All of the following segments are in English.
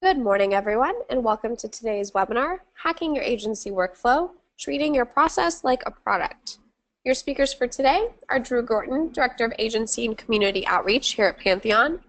Good morning, everyone, and welcome to today's webinar, Hacking Your Agency Workflow, Treating Your Process Like a Product. Your speakers for today are Drew Gorton, Director of Agency and Community Outreach here at Pantheon,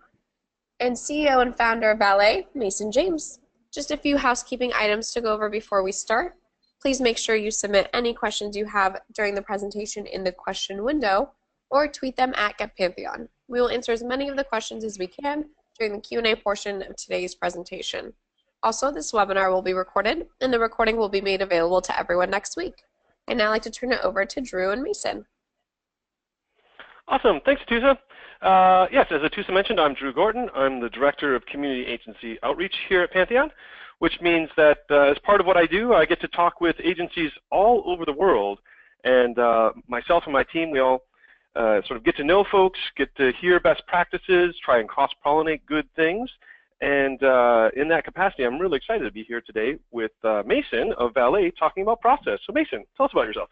and CEO and founder of Valet, Mason James. Just a few housekeeping items to go over before we start. Please make sure you submit any questions you have during the presentation in the question window or tweet them at GetPantheon. We will answer as many of the questions as we can during the Q&A portion of today's presentation. Also, this webinar will be recorded, and the recording will be made available to everyone next week. I'd now like to turn it over to Drew and Mason. Awesome. Thanks, Atusa. Yes, as Atusa mentioned, I'm Drew Gorton. I'm the Director of Community Agency Outreach here at Pantheon, which means that as part of what I do, I get to talk with agencies all over the world. And myself and my team, we all sort of get to know folks, get to hear best practices, try and cross-pollinate good things. And in that capacity, I'm really excited to be here today with Mason of Valet talking about process. So Mason, tell us about yourself.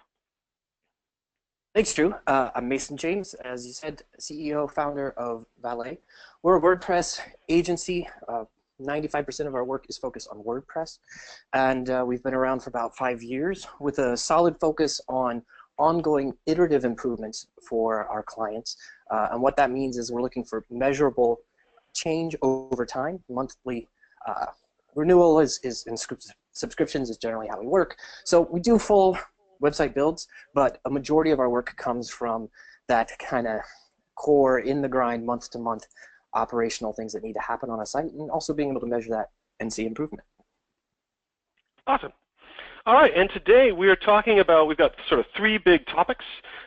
Thanks, Drew. I'm Mason James, as you said, CEO, founder of Valet. We're a WordPress agency. 95% of our work is focused on WordPress. And we've been around for about 5 years with a solid focus on ongoing iterative improvements for our clients. And what that means is we're looking for measurable change over time. Monthly renewal is in subscriptions is generally how we work. So we do full website builds, but a majority of our work comes from that kind of core in the grind, month to month operational things that need to happen on a site, and also being able to measure that and see improvement. Awesome. All right, and today we are talking about, we've got sort of 3 big topics: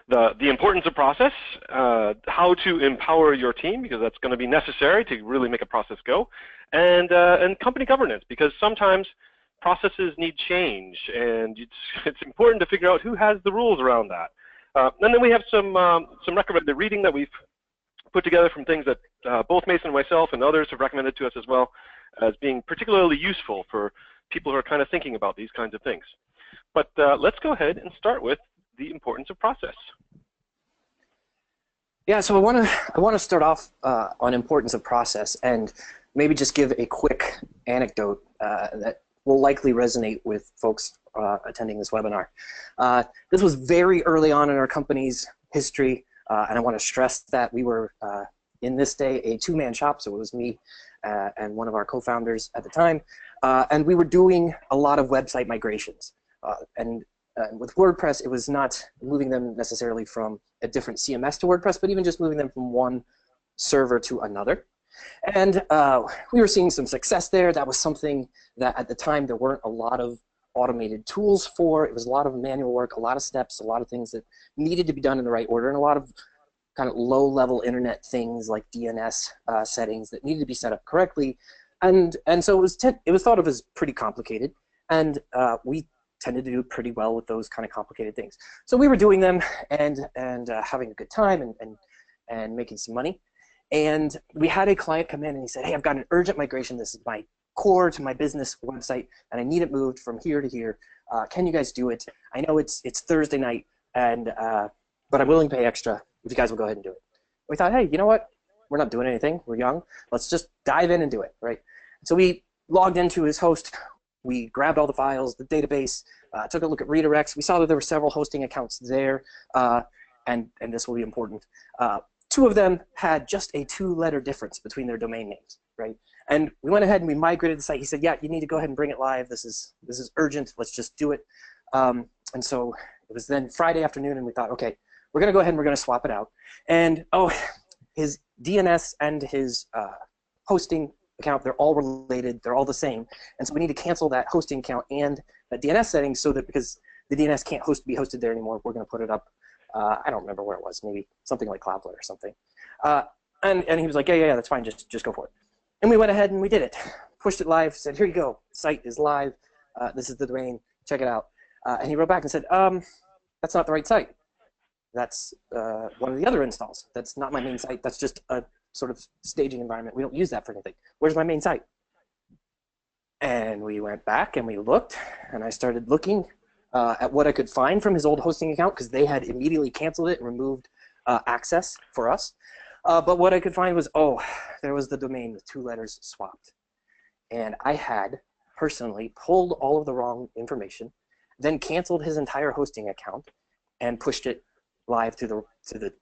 the importance of process, how to empower your team, because that's going to be necessary to really make a process go, and company governance, because sometimes processes need change, and it's important to figure out who has the rules around that. And then we have some recommended reading that we've put together from things that both Mason and myself and others have recommended to us as well as being particularly useful for people who are kind of thinking about these kinds of things. But let's go ahead and start with the importance of process. Yeah, so I want to start off on importance of process and maybe just give a quick anecdote that will likely resonate with folks attending this webinar. This was very early on in our company's history, and I want to stress that we were in this day a 2-man shop, so it was me and one of our co-founders at the time, and we were doing a lot of website migrations. And with WordPress, it was not moving them necessarily from a different CMS to WordPress, but even just moving them from one server to another. And we were seeing some success there. That was something that at the time there weren't a lot of automated tools for. It was a lot of manual work, a lot of steps, a lot of things that needed to be done in the right order, and a lot of kind of low-level internet things like DNS settings that needed to be set up correctly. And so it was thought of as pretty complicated, and we tended to do pretty well with those kind of complicated things. So we were doing them and having a good time and making some money. And we had a client come in and he said, "Hey, I've got an urgent migration. This is my core to my business website, and I need it moved from here to here. Can you guys do it? I know it's Thursday night, and but I'm willing to pay extra if you guys will go ahead and do it." We thought, hey, you know what? We're not doing anything. We're young. Let's just dive in and do it, right? So we logged into his host. We grabbed all the files, the database, took a look at redirects. We saw that there were several hosting accounts there, and this will be important. 2 of them had just a 2-letter difference between their domain names, right? And we went ahead and we migrated the site. He said, "Yeah, you need to go ahead and bring it live. This is urgent. Let's just do it." And so it was then Friday afternoon, and we thought, okay, we're going to go ahead and we're going to swap it out. And his DNS and his hosting account, they're all related. They're all the same. And so we need to cancel that hosting account and that DNS setting so that because the DNS can't be hosted there anymore, we're going to put it up. I don't remember where it was, maybe something like Cloudflare or something. And he was like, yeah, that's fine, just go for it. And we went ahead and we did it. Pushed it live, said, "Here you go, site is live. This is the domain, check it out." And he wrote back and said, "That's not the right site. That's one of the other installs. That's not my main site. That's just a sort of staging environment. We don't use that for anything. Where's my main site?" And we went back and we looked, and I started looking at what I could find from his old hosting account, because they had immediately canceled it and removed access for us. But what I could find was, there was the domain with 2 letters swapped. and I had personally pulled all of the wrong information, then canceled his entire hosting account, and pushed it live to the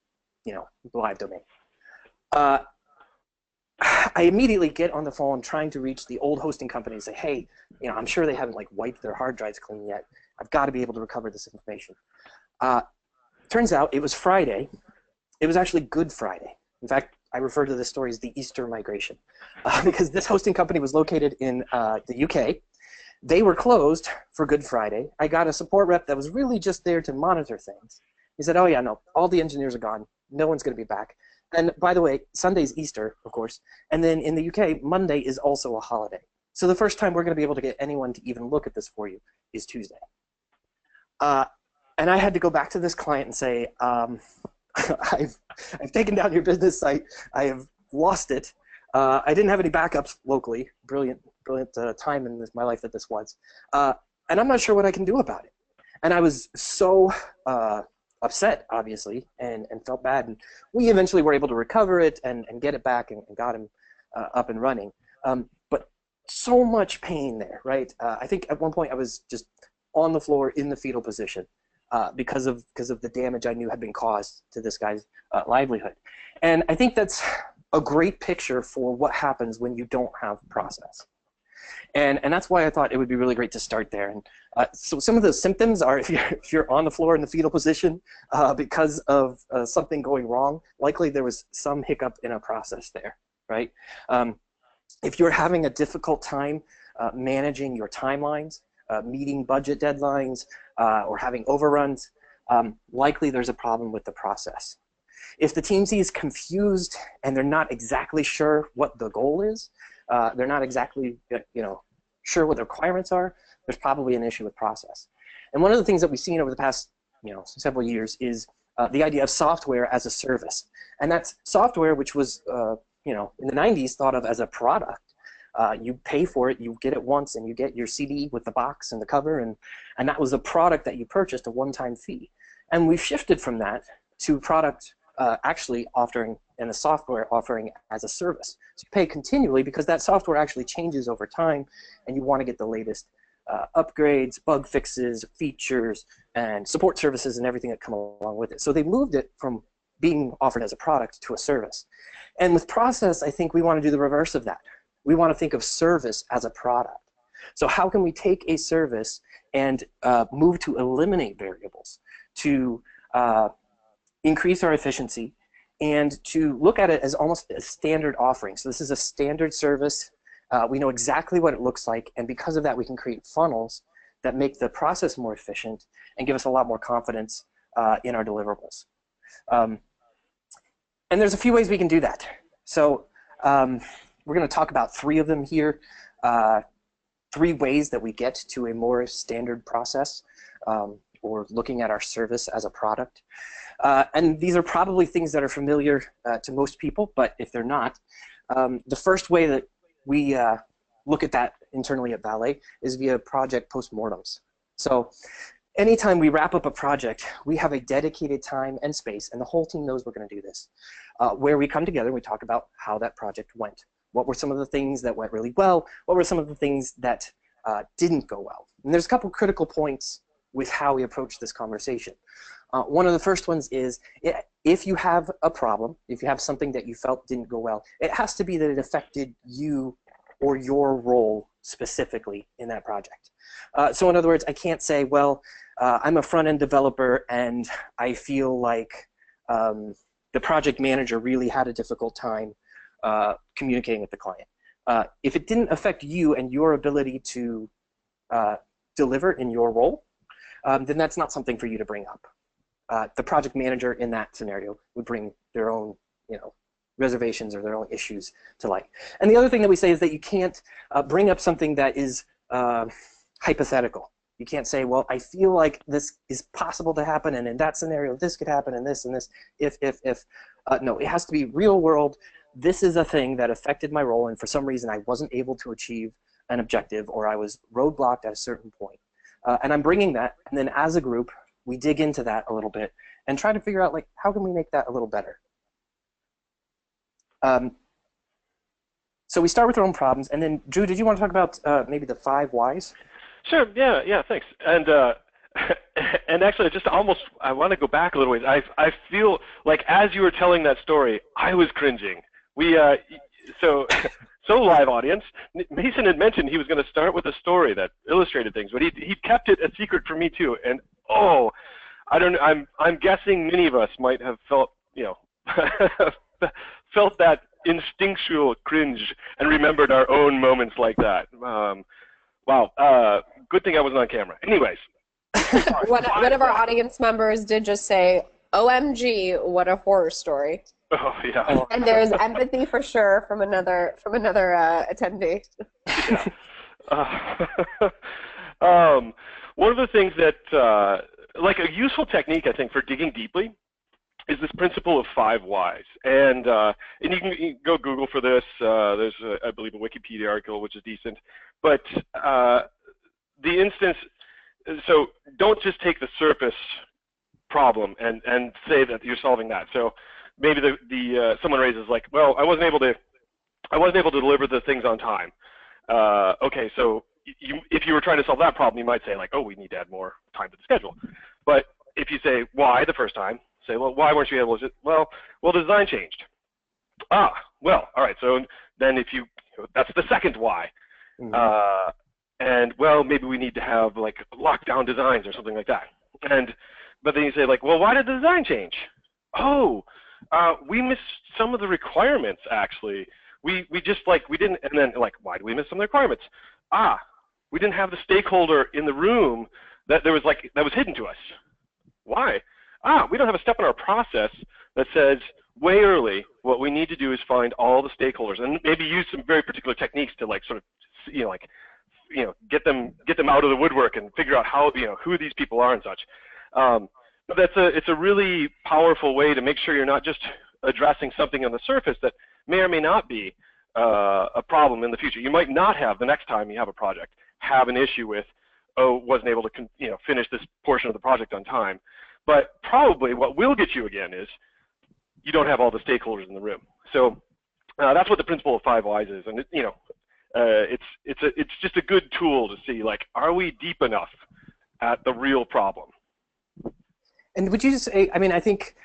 live domain. I immediately get on the phone trying to reach the old hosting company and say, hey, I'm sure they haven't like wiped their hard drives clean yet. I've got to be able to recover this information. Turns out it was Friday. It was actually Good Friday. In fact, I refer to this story as the Easter migration because this hosting company was located in the UK. They were closed for Good Friday. I got a support rep that was really just there to monitor things. He said, oh yeah, no, all the engineers are gone. No one's going to be back. And by the way, Sunday's Easter, of course. And then in the UK, Monday is also a holiday. So the first time we're going to be able to get anyone to even look at this for you is Tuesday. And I had to go back to this client and say, I've taken down your business site. I have lost it. I didn't have any backups locally. Brilliant time in my life that this was. And I'm not sure what I can do about it. And I was so upset, obviously, and felt bad. And we eventually were able to recover it and get it back and got him up and running. But so much pain there, right? I think at one point I was just on the floor in the fetal position because of the damage I knew had been caused to this guy's livelihood. And I think that's a great picture for what happens when you don't have process. And that's why I thought it would be really great to start there. And so some of the symptoms are if you're on the floor in the fetal position because of something going wrong, likely there was some hiccup in a process there, right? If you're having a difficult time managing your timelines, meeting budget deadlines, or having overruns, likely there's a problem with the process. If the team is confused and they're not exactly sure what the goal is, they're not exactly sure what the requirements are, there's probably an issue with process. And one of the things that we've seen over the past several years is the idea of software as a service. And that's software which was in the 90s thought of as a product. You pay for it, you get it once, and you get your CD with the box and the cover, and that was a product that you purchased, a one-time fee. And we've shifted from that to product actually offering and the software offering as a service. So you pay continually because that software actually changes over time, and you want to get the latest upgrades, bug fixes, features, and support services and everything that come along with it. So they moved it from being offered as a product to a service. And with process, I think we want to do the reverse of that. We want to think of service as a product. So how can we take a service and move to eliminate variables, to increase our efficiency, and to look at it as almost a standard offering. So this is a standard service. We know exactly what it looks like, and because of that, we can create funnels that make the process more efficient and give us a lot more confidence in our deliverables. And there's a few ways we can do that. So we're going to talk about three of them here, three ways that we get to a more standard process, or looking at our service as a product. And these are probably things that are familiar to most people, but if they're not, the first way that we look at that internally at Valet is via project postmortems. So anytime we wrap up a project, we have a dedicated time and space, and the whole team knows we're going to do this, where we come together and we talk about how that project went. What were some of the things that went really well? What were some of the things that didn't go well? And there's a couple critical points with how we approach this conversation. One of the first ones is if you have a problem, if you have something that you felt didn't go well, it has to be that it affected you or your role specifically in that project. So in other words, I can't say, well, I'm a front-end developer and I feel like the project manager really had a difficult time communicating with the client. If it didn't affect you and your ability to deliver in your role, then that's not something for you to bring up. The project manager in that scenario would bring their own, reservations or their own issues to light. And the other thing that we say is that you can't bring up something that is hypothetical. You can't say, well, I feel like this is possible to happen, and in that scenario, this could happen, and this, if. No, it has to be real world. This is a thing that affected my role, and for some reason I wasn't able to achieve an objective, or I was roadblocked at a certain point. And I'm bringing that, and then as a group, we dig into that a little bit and try to figure out, like, how can we make that a little better? So we start with our own problems, and then Drew, did you want to talk about maybe the 5 whys? Sure. Yeah. Thanks. And and actually, I want to go back a little ways. I feel like as you were telling that story, I was cringing. So live audience, Mason had mentioned he was going to start with a story that illustrated things, but he kept it a secret from me too. And I'm guessing many of us might have felt felt that instinctual cringe and remembered our own moments like that. Wow. Good thing I wasn't on camera. Anyways. One of our audience members did just say, "OMG, what a horror story." Oh yeah. And there's empathy for sure from another attendee. Yeah. One of the things that like a useful technique, I think, for digging deeply is this principle of 5 whys. And you can go Google for this. There's, I believe, a Wikipedia article, which is decent. But the instance, so don't just take the surface problem and say that you're solving that. So maybe someone raises like, well, I wasn't able to deliver the things on time. Okay, so if you were trying to solve that problem, you might say like, oh, we need to add more time to the schedule. But if you say why the first time, say, well, why weren't you able to? Well, the design changed. Well, all right. So then that's the second why. Mm-hmm. And well, maybe we need to have like lockdown designs or something like that. But then you say like, well, why did the design change? Oh, we missed some of the requirements actually. We didn't, and then like, why do we miss some of the requirements? We didn't have the stakeholder in the room that was hidden to us. Why? We don't have a step in our process that says way early what we need to do is find all the stakeholders and maybe use some very particular techniques to like sort of get them out of the woodwork and figure out how who these people are and such. But it's a really powerful way to make sure you're not just addressing something on the surface that may or may not be a problem in the future. You might not have the next time you have a project have an issue with, wasn't able to finish this portion of the project on time. But probably what will get you again is you don't have all the stakeholders in the room. So that's what the principle of 5 whys is, and it's just a good tool to see like, are we deep enough at the real problem? And would you just say, I mean, I think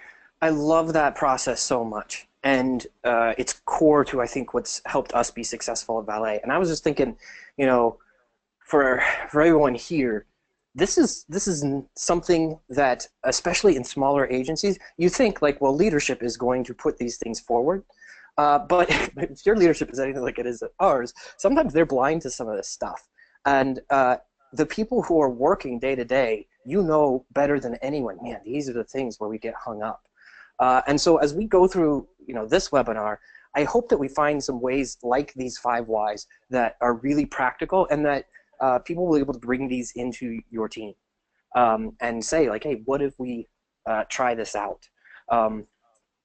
I love that process so much, and it's core to I think what's helped us be successful at Valet. And I was just thinking, for everyone here, this is something that, especially in smaller agencies, you think like, well, leadership is going to put these things forward. But if your leadership is anything like it is at ours, sometimes they're blind to some of this stuff. And the people who are working day to day, better than anyone, man, these are the things where we get hung up. And so as we go through this webinar, I hope that we find some ways like these 5 whys that are really practical and that people will be able to bring these into your team and say like, hey, what if we try this out?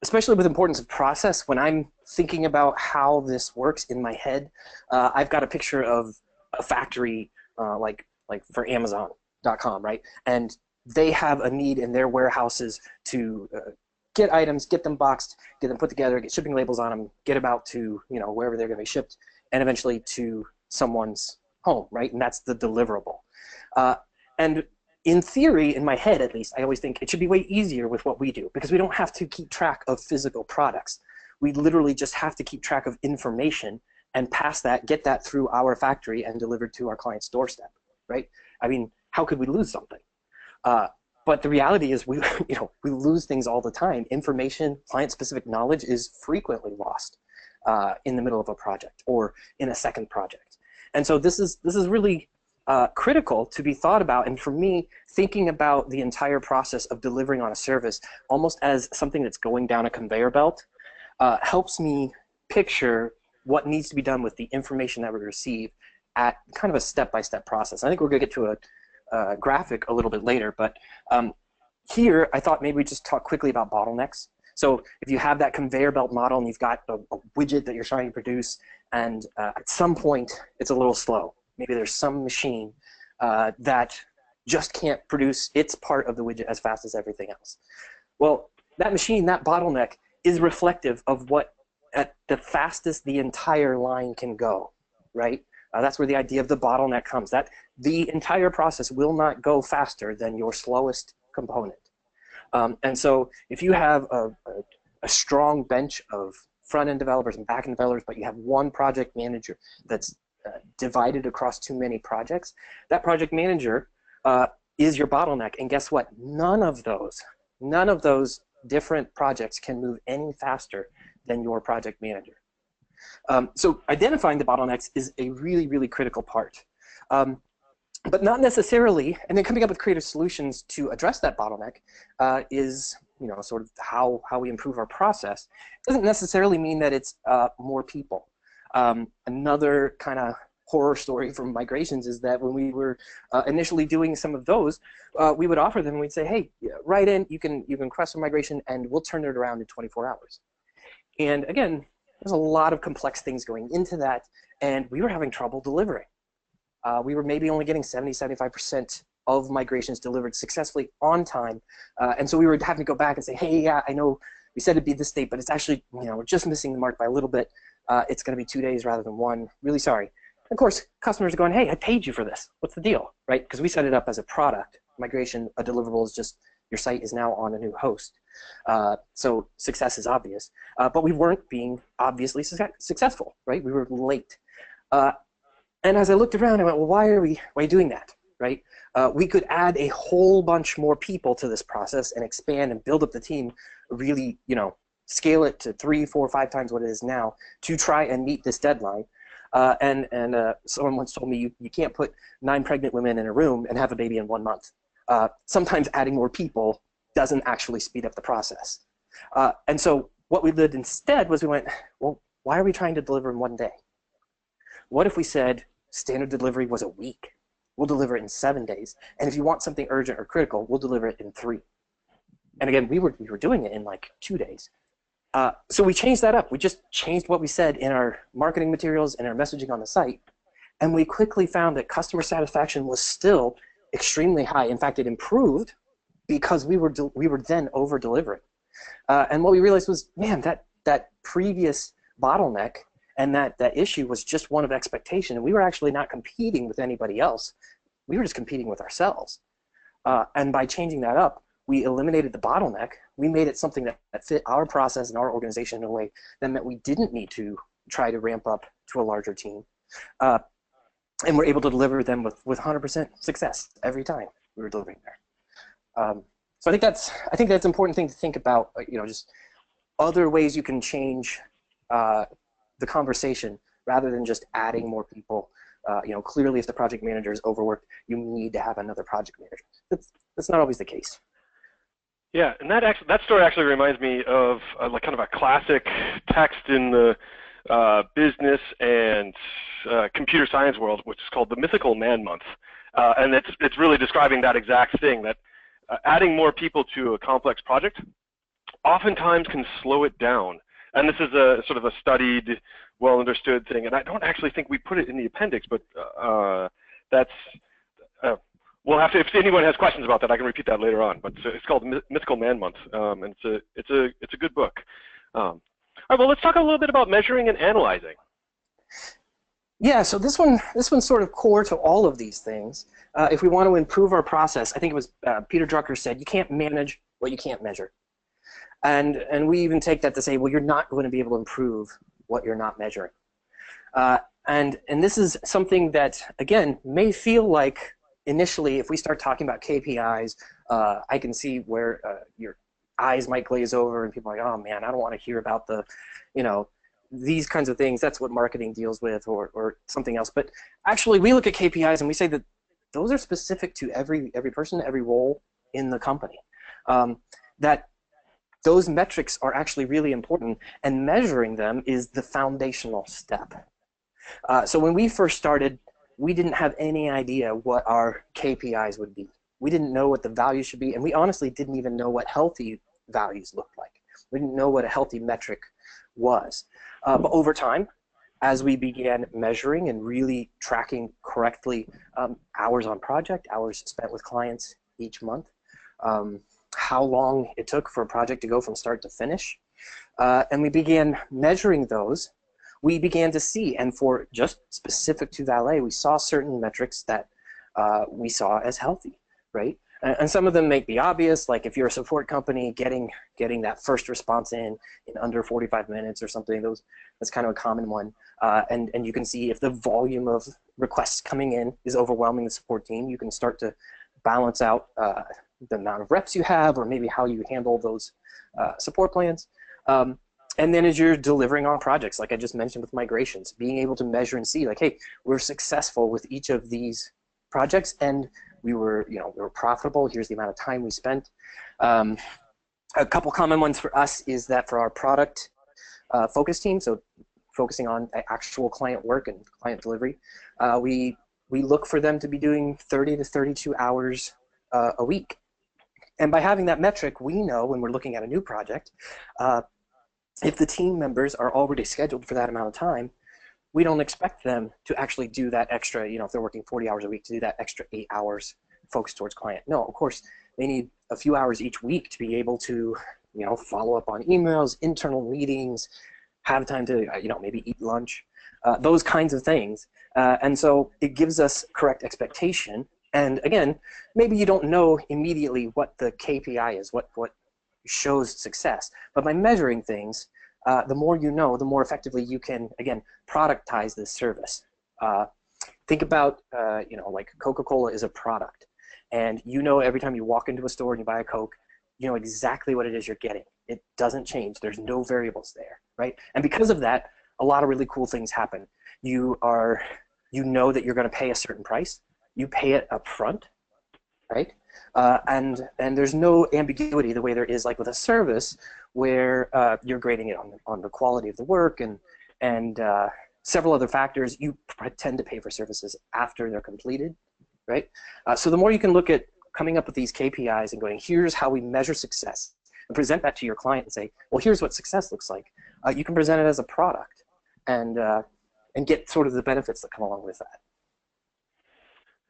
Especially with importance of process, when I'm thinking about how this works in my head, I've got a picture of a factory like for Amazon.com, right? And they have a need in their warehouses to get items, get them boxed, get them put together, get shipping labels on them, get them out to wherever they're going to be shipped, and eventually to someone's home, right? And that's the deliverable. And in theory, in my head at least, I always think it should be way easier with what we do because we don't have to keep track of physical products. We literally just have to keep track of information and get that through our factory and delivered to our client's doorstep, right? I mean, how could we lose something? But the reality is we lose things all the time. Information, client-specific knowledge is frequently lost in the middle of a project or in a second project. And so this is really critical to be thought about. And for me, thinking about the entire process of delivering on a service almost as something that's going down a conveyor belt helps me picture what needs to be done with the information that we receive at kind of a step-by-step process. I think we're going to get to a graphic a little bit later, but here I thought maybe we'd just talk quickly about bottlenecks. So if you have that conveyor belt model and you've got a widget that you're trying to produce, and at some point it's a little slow. Maybe there's some machine that just can't produce its part of the widget as fast as everything else. Well, that machine, that bottleneck, is reflective of what at the fastest the entire line can go, right? That's where the idea of the bottleneck comes. That the entire process will not go faster than your slowest component. And so if you have a strong bench of front-end developers and back-end developers, but you have one project manager that's divided across too many projects, that project manager is your bottleneck. And guess what? None of those different projects can move any faster than your project manager. So identifying the bottlenecks is a really, really critical part. But not necessarily, and then coming up with creative solutions to address that bottleneck is, sort of how we improve our process. It doesn't necessarily mean that it's more people. Another kind of horror story from migrations is that when we were initially doing some of those, we would offer them, and we'd say, hey, write in, you can request a migration, and we'll turn it around in 24 hours. And again, there's a lot of complex things going into that, and we were having trouble delivering. We were maybe only getting 70–75% of migrations delivered successfully on time, and so we were having to go back and say, hey, yeah, I know we said it'd be this date, but it's actually, we're just missing the mark by a little bit. It's going to be 2 days rather than 1. Really sorry. Of course, customers are going, hey, I paid you for this. What's the deal, right? Because we set it up as a product. Migration, a deliverable is just your site is now on a new host. So success is obvious. But we weren't being obviously successful, right? We were late. And as I looked around, I went, well, why are you doing that, right? We could add a whole bunch more people to this process and expand and build up the team, really, scale it to 3, 4, 5 times what it is now to try and meet this deadline. And someone once told me you can't put 9 pregnant women in a room and have a baby in 1 month. Sometimes adding more people doesn't actually speed up the process. And so what we did instead was we went, well, why are we trying to deliver in 1 day? What if we said standard delivery was a week? We'll deliver it in 7 days. And if you want something urgent or critical, we'll deliver it in 3. And again, we were doing it in like 2 days. So we changed that up. We just changed what we said in our marketing materials and our messaging on the site. And we quickly found that customer satisfaction was still extremely high. In fact, it improved because we were then over-delivering. And what we realized was, man, that previous bottleneck and that issue was just one of expectation. And we were actually not competing with anybody else. We were just competing with ourselves. And by changing that up, we eliminated the bottleneck. We made it something that fit our process and our organization in a way that meant we didn't need to try to ramp up to a larger team. And we're able to deliver them with 100% success every time we were delivering there. So I think that's an important thing to think about. Just other ways you can change the conversation rather than just adding more people. Clearly, if the project manager is overworked, you need to have another project manager. That's not always the case. Yeah, and that story actually reminds me of like kind of a classic text in the business and computer science world, which is called the Mythical Man Month, and it's really describing that exact thing, that adding more people to a complex project oftentimes can slow it down. And this is a sort of a studied, well-understood thing, and I don't actually think we put it in the appendix, but that's we'll have to. If anyone has questions about that, I can repeat that later on. But it's called Mythical Man Month, and it's a good book. All right, well, let's talk a little bit about measuring and analyzing. Yeah, so this one's sort of core to all of these things. If we want to improve our process, I think it was Peter Drucker said, you can't manage what you can't measure. And we even take that to say, well, you're not going to be able to improve what you're not measuring. And this is something that, again, may feel like initially, if we start talking about KPIs, I can see where your eyes might glaze over and people are like, oh man, I don't want to hear about the, these kinds of things. That's what marketing deals with, or something else. But actually, we look at KPIs and we say that those are specific to every person, every role in the company. That those metrics are actually really important, and measuring them is the foundational step. So when we first started, we didn't have any idea what our KPIs would be. We didn't know what the values should be, and we honestly didn't even know what healthy values looked like. We didn't know what a healthy metric was. But over time, as we began measuring and really tracking correctly hours on project, hours spent with clients each month, how long it took for a project to go from start to finish, and we began measuring those, we began to see, and for just specific to Valet, we saw certain metrics that we saw as healthy, right? And some of them may be obvious, like if you're a support company, getting that first response in under 45 minutes or something. That's kind of a common one. And you can see if the volume of requests coming in is overwhelming the support team, you can start to balance out the amount of reps you have, or maybe how you handle those support plans. And then as you're delivering on projects, like I just mentioned with migrations, being able to measure and see, like, hey, we're successful with each of these projects, and we were profitable. Here's the amount of time we spent. A couple common ones for us is that for our product focus team, so focusing on actual client work and client delivery, we look for them to be doing 30 to 32 hours a week. And by having that metric, we know when we're looking at a new project, if the team members are already scheduled for that amount of time, we don't expect them to actually do that extra, if they're working 40 hours a week, to do that extra 8 hours focused towards client. No, of course, they need a few hours each week to be able to, follow up on emails, internal meetings, have time to, maybe eat lunch, those kinds of things. And so it gives us correct expectation. And again, maybe you don't know immediately what the KPI is, what shows success. But by measuring things, the more you know, the more effectively you can, again, productize this service. Think about, like Coca-Cola is a product. And every time you walk into a store and you buy a Coke, you know exactly what it is you're getting. It doesn't change. There's no variables there, right? And because of that, a lot of really cool things happen. You know that you're going to pay a certain price. You pay it up front, right? And there's no ambiguity the way there is like with a service where you're grading it on the quality of the work and several other factors. You tend to pay for services after they're completed, right? So the more you can look at coming up with these KPIs and going, here's how we measure success, and present that to your client and say, well, here's what success looks like. You can present it as a product and get sort of the benefits that come along with that.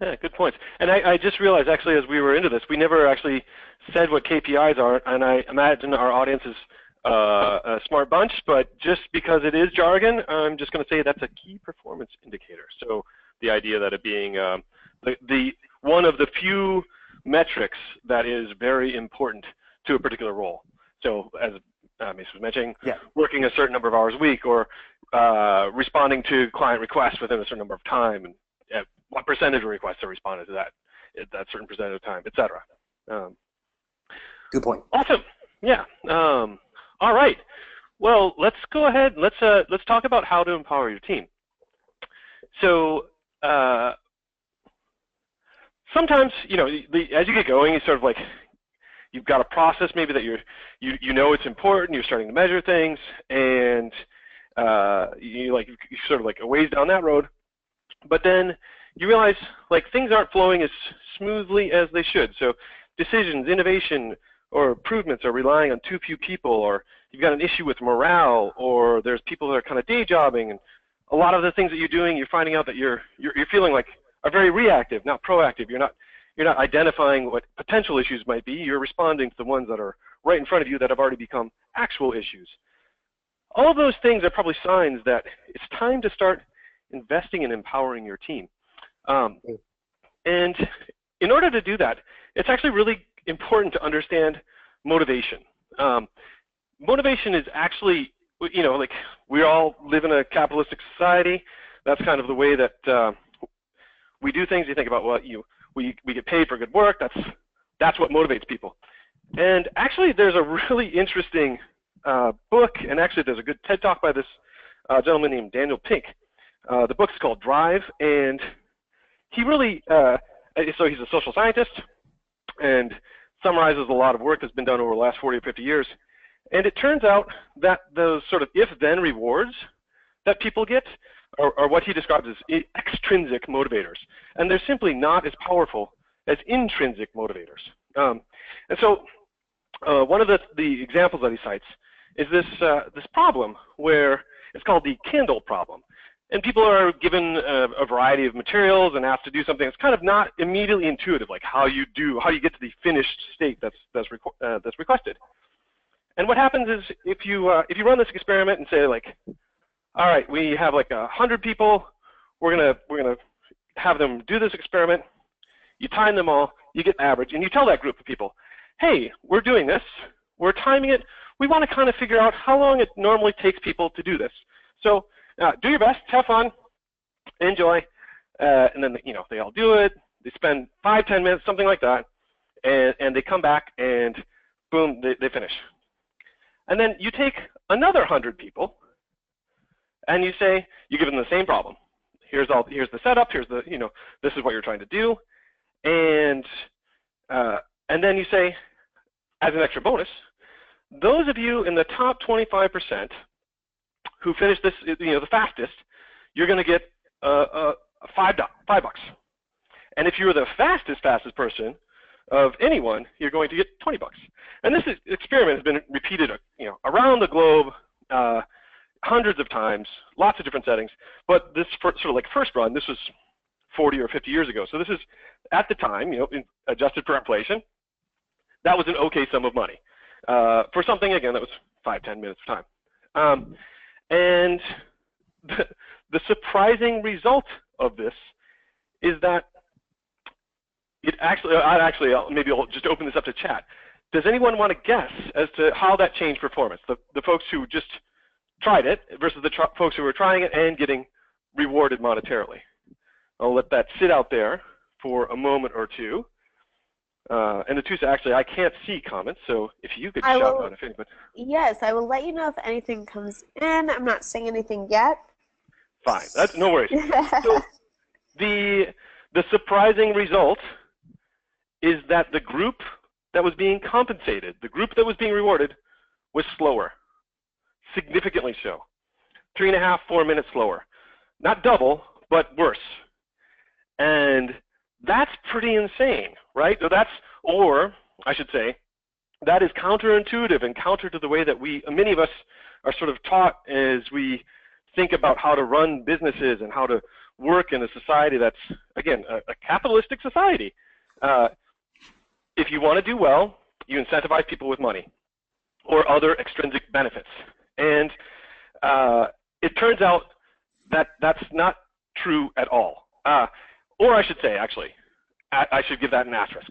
Yeah, good points. And I just realized, actually, as we were into this, we never actually said what KPIs are, and I imagine our audience is a smart bunch, but just because it is jargon, I'm just going to say that's a key performance indicator. So the idea that it being the one of the few metrics that is very important to a particular role. So as Mace was mentioning, yeah, working a certain number of hours a week, or responding to client requests within a certain number of time, and what percentage of requests are responded to that certain percentage of time, etc. Good point. Awesome. Yeah. All right. Well, let's go ahead. Let's talk about how to empower your team. So sometimes, as you get going, you sort of like, you've got a process maybe that you know it's important. You're starting to measure things, and you sort of like a ways down that road, but then you realize like things aren't flowing as smoothly as they should. So decisions, innovation, or improvements are relying on too few people, or you've got an issue with morale, or there's people that are kind of day jobbing, and a lot of the things that you're doing, you're finding out that you're feeling like are very reactive, not proactive. You're not identifying what potential issues might be. You're responding to the ones that are right in front of you that have already become actual issues. All of those things are probably signs that it's time to start investing in empowering your team. And in order to do that, it's actually really important to understand motivation. Motivation is actually, like we all live in a capitalistic society. That's kind of the way that we do things. You think about, well, we get paid for good work. That's what motivates people. And actually, there's a really interesting book, and actually there's a good TED Talk by this gentleman named Daniel Pink. The book's called Drive, and he really, so he's a social scientist and summarizes a lot of work that's been done over the last 40 or 50 years. And it turns out that those sort of if-then rewards that people get are what he describes as extrinsic motivators. And they're simply not as powerful as intrinsic motivators. And so one of the examples that he cites is this problem where it's called the candle problem. And people are given a variety of materials and asked to do something that's kind of not immediately intuitive, like how you get to the finished state that's requested. And what happens is if you run this experiment and say like, all right, we have like 100 people, we're gonna have them do this experiment. You time them all, you get average, and you tell that group of people, hey, we're doing this, we're timing it. We want to kind of figure out how long it normally takes people to do this. So do your best, have fun, enjoy, and then they all do it. They spend 5-10 minutes, something like that, and they come back and boom, they finish. And then you take another 100 people, and you say, you give them the same problem. Here's the setup. Here's the this is what you're trying to do, and then you say, as an extra bonus, those of you in the top 25% who finish this, the fastest, you're going to get $5. And if you're the fastest person of anyone, you're going to get $20. And this experiment has been repeated, around the globe, hundreds of times, lots of different settings. But this sort of like first run, this was 40 or 50 years ago. So this is at the time, adjusted for inflation, that was an okay sum of money for something again that was 5-10 minutes of time. And the surprising result of this is that it actually, maybe I'll just open this up to chat. Does anyone want to guess as to how that changed performance? The folks who just tried it versus the folks who were trying it and getting rewarded monetarily. I'll let that sit out there for a moment or two. And the two, actually, I can't see comments, so if you could shout out if anybody. Yes, I will let you know if anything comes in. I'm not saying anything yet. Fine, that's no worries. So the surprising result is that the group that was being compensated, the group that was being rewarded, was slower, significantly so. 3.5-4 minutes slower. Not double, but worse. And that's pretty insane, right? So or I should say, that is counterintuitive and counter to the way that many of us are sort of taught as we think about how to run businesses and how to work in a society that's, again, a capitalistic society. If you want to do well, you incentivize people with money or other extrinsic benefits. And it turns out that that's not true at all. Or I should say, actually, I should give that an asterisk.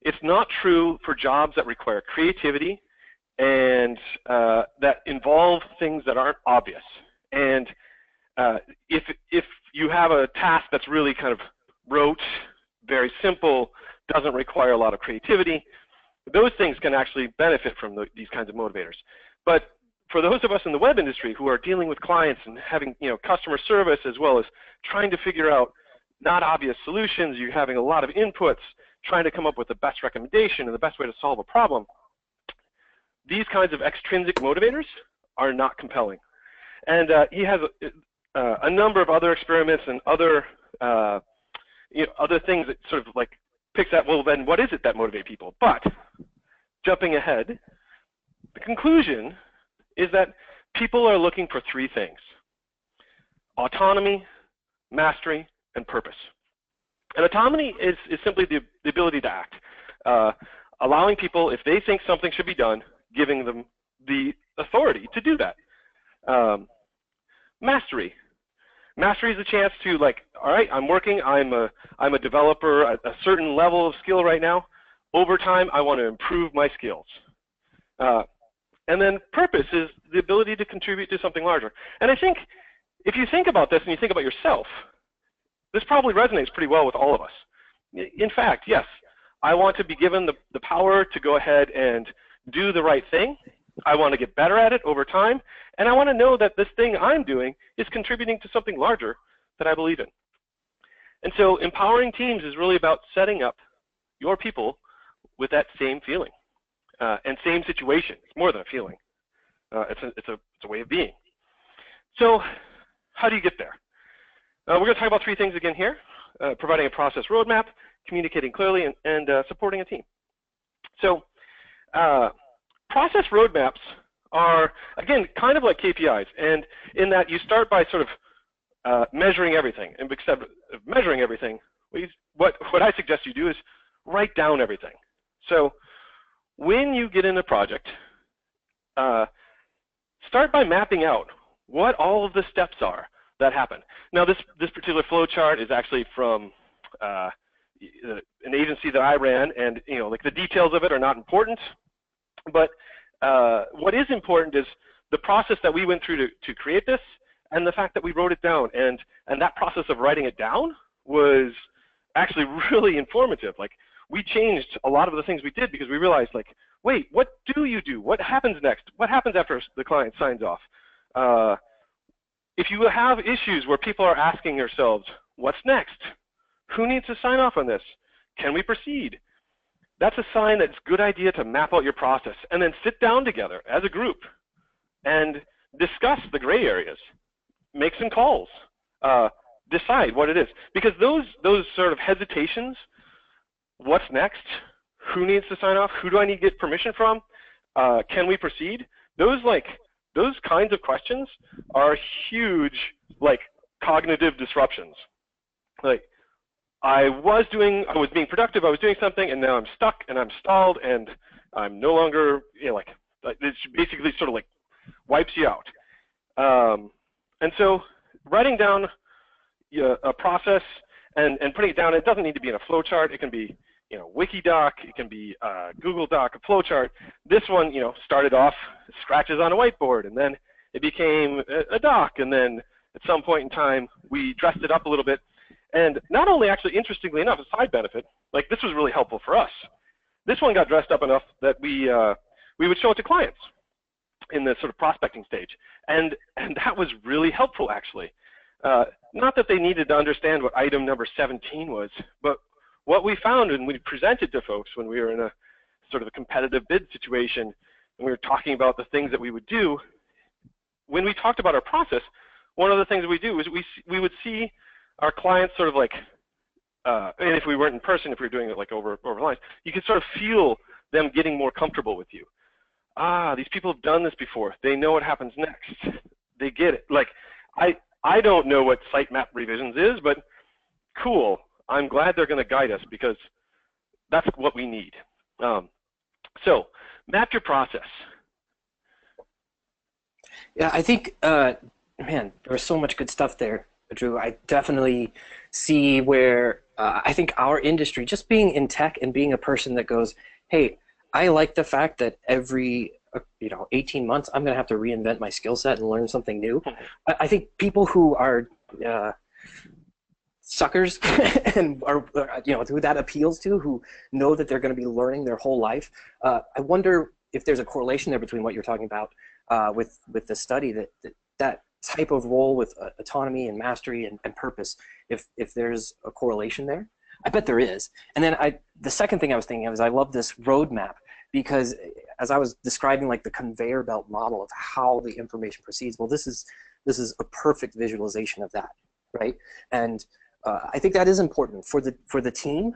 It's not true for jobs that require creativity and that involve things that aren't obvious. And if you have a task that's really kind of rote, very simple, doesn't require a lot of creativity, those things can actually benefit from these kinds of motivators. But for those of us in the web industry who are dealing with clients and having customer service as well as trying to figure out not obvious solutions, you're having a lot of inputs, trying to come up with the best recommendation and the best way to solve a problem, these kinds of extrinsic motivators are not compelling. And he has a number of other experiments and other other things that sort of like picks at, well, then what is it that motivates people? But jumping ahead, the conclusion is that people are looking for three things: autonomy, mastery, and purpose. And autonomy is simply the ability to act, allowing people, if they think something should be done, giving them the authority to do that. Mastery. Mastery is a chance to, like, all right, I'm working, I'm a developer at a certain level of skill right now. Over time, I want to improve my skills. And then purpose is the ability to contribute to something larger. And I think if you think about this and you think about yourself, this probably resonates pretty well with all of us. In fact, yes, I want to be given the power to go ahead and do the right thing. I want to get better at it over time, and I want to know that this thing I'm doing is contributing to something larger that I believe in. And so empowering teams is really about setting up your people with that same feeling and same situation. It's more than a feeling. It's a way of being. So how do you get there? We're going to talk about three things again here: providing a process roadmap, communicating clearly, and supporting a team. So process roadmaps are, again, kind of like KPIs, and in that you start by sort of measuring everything. And except measuring everything, what I suggest you do is write down everything. So when you get in a project, start by mapping out what all of the steps are that happen. Now, this particular flow chart is actually from an agency that I ran, and like the details of it are not important, but what is important is the process that we went through to create this, and the fact that we wrote it down, and that process of writing it down was actually really informative. Like, we changed a lot of the things we did because we realized, like, wait, what do you do? What happens next? What happens after the client signs off? If you have issues where people are asking themselves, what's next? Who needs to sign off on this? Can we proceed? That's a sign that it's a good idea to map out your process and then sit down together as a group and discuss the gray areas, make some calls, decide what it is. Because those sort of hesitations, what's next? Who needs to sign off? Who do I need to get permission from? Can we proceed? Those kinds of questions are huge, like, cognitive disruptions. Like, I was being productive, I was doing something, and now I'm stuck and I'm stalled and I'm no longer, like, it's basically sort of like wipes you out. And so writing down a process and putting it down, it doesn't need to be in a flow chart. It can be, Wikidoc, it can be Google Doc, a flow chart. This one, started off scratches on a whiteboard, and then it became a doc, and then at some point in time, we dressed it up a little bit. And not only, actually, interestingly enough, a side benefit, like, this was really helpful for us. This one got dressed up enough that we would show it to clients in the sort of prospecting stage. And that was really helpful, actually. Not that they needed to understand what item number 17 was, but what we found and we presented to folks when we were in a sort of a competitive bid situation, and we were talking about the things that we would do, when we talked about our process, one of the things we do is we would see our clients sort of like, and if we weren't in person, if we were doing it like over lines, you could sort of feel them getting more comfortable with you. These people have done this before. They know what happens next. They get it. Like, I don't know what sitemap revisions is, but cool. I'm glad they're going to guide us because that's what we need. So map your process. Yeah, I think, man, there was so much good stuff there, Drew. I definitely see where I think our industry, just being in tech and being a person that goes, hey, I like the fact that every 18 months I'm going to have to reinvent my skill set and learn something new. I think people who are suckers and are who that appeals to, who know that they're going to be learning their whole life, I wonder if there's a correlation there between what you're talking about with the study, that type of role with autonomy and mastery and purpose, if there's a correlation there. I bet there is. And then the second thing I was thinking of is I love this roadmap, because as I was describing like the conveyor belt model of how the information proceeds, well, this is a perfect visualization of that, right? And I think that is important for the team,